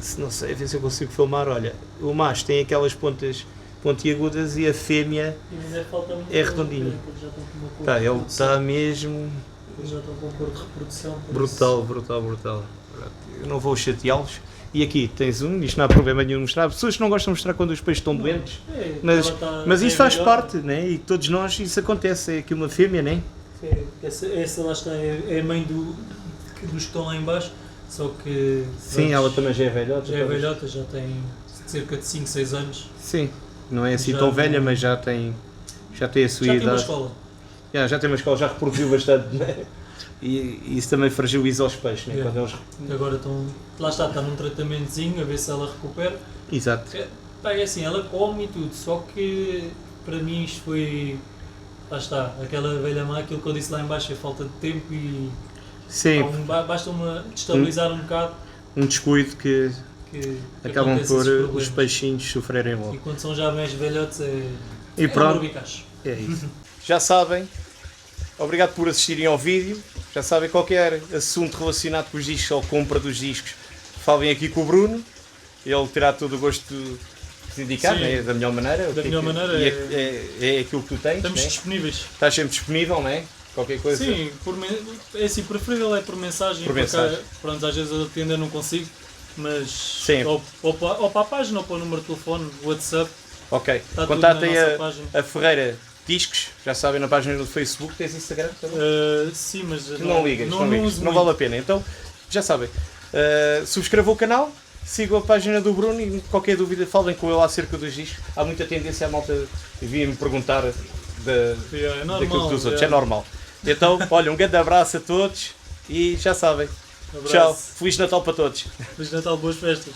Se não sei, a ver se eu consigo filmar. Olha, o macho tem aquelas pontas pontiagudas e a fêmea... Mas falta muito É redondinho. porque já estão com uma cor Pá, de ele reprodução. está mesmo... Eles já estão com cor de reprodução. por Brutal, brutal, brutal. Eu não vou chateá-los. E aqui tens um, isto não há problema nenhum de mostrar. Pessoas que não gostam de mostrar quando os peixes estão isso. doentes. É, Mas, ela tá- mas é isso faz velhota. parte, né? E todos nós isso acontece. É aqui uma fêmea, né? Essa lá está, é a mãe dos que estão lá em baixo, só que Sim, ela também já é velhota. já é velhota, já tem cerca de 5, 6 anos. Sim, não é assim Já tão não- velha, mas já tem a sua Já tem uma idade. escola. Já tem uma escola, já reproduziu bastante, né? E isso também fragiliza os peixes, né? Yeah. Quando eles... Agora estão. Lá está num tratamentozinho, a ver se ela recupera. Exato. É assim, ela come e tudo, só que para mim isto foi. Lá está, aquela velha má, aquilo que eu disse lá em baixo, é falta de tempo e Sim, basta-me destabilizar um bocado um descuido que que acabam acontece por esses os problemas. peixinhos sofrerem E logo. quando são já mais velhotes E um pronto. barbicacho. É isso. Já sabem, obrigado por assistirem ao vídeo. Já sabem, qualquer assunto relacionado com os discos ou compra dos discos, falem aqui com o Bruno. Ele terá todo o gosto de se indicar, Sim. né? Da melhor maneira. Da melhor maneira, E é aquilo que tu tens, Estamos né? disponíveis. Estás sempre disponível, não é? Qualquer coisa. Sim, é assim, preferível é por mensagem. Por porque, mensagem. Pronto, às vezes eu atendo, eu não consigo, mas Sim. ou para a página ou para o número de telefone, WhatsApp, Ok. está tudo Contatem na nossa página. a Ferreira Discos, já sabem, na página do Facebook. Tens Instagram também? Sim, mas Não ligas, não ligas. uso Não muito. vale a pena. Então, já sabem. Subscrevam o canal, sigam a página do Bruno e qualquer dúvida falem com ele acerca dos discos. Há muita tendência a malta vir-me perguntar É normal, daquilo dos outros. É normal. Então, olha, um grande abraço a todos e já sabem. Abraço. Tchau. Feliz Natal para todos. Feliz Natal, boas festas.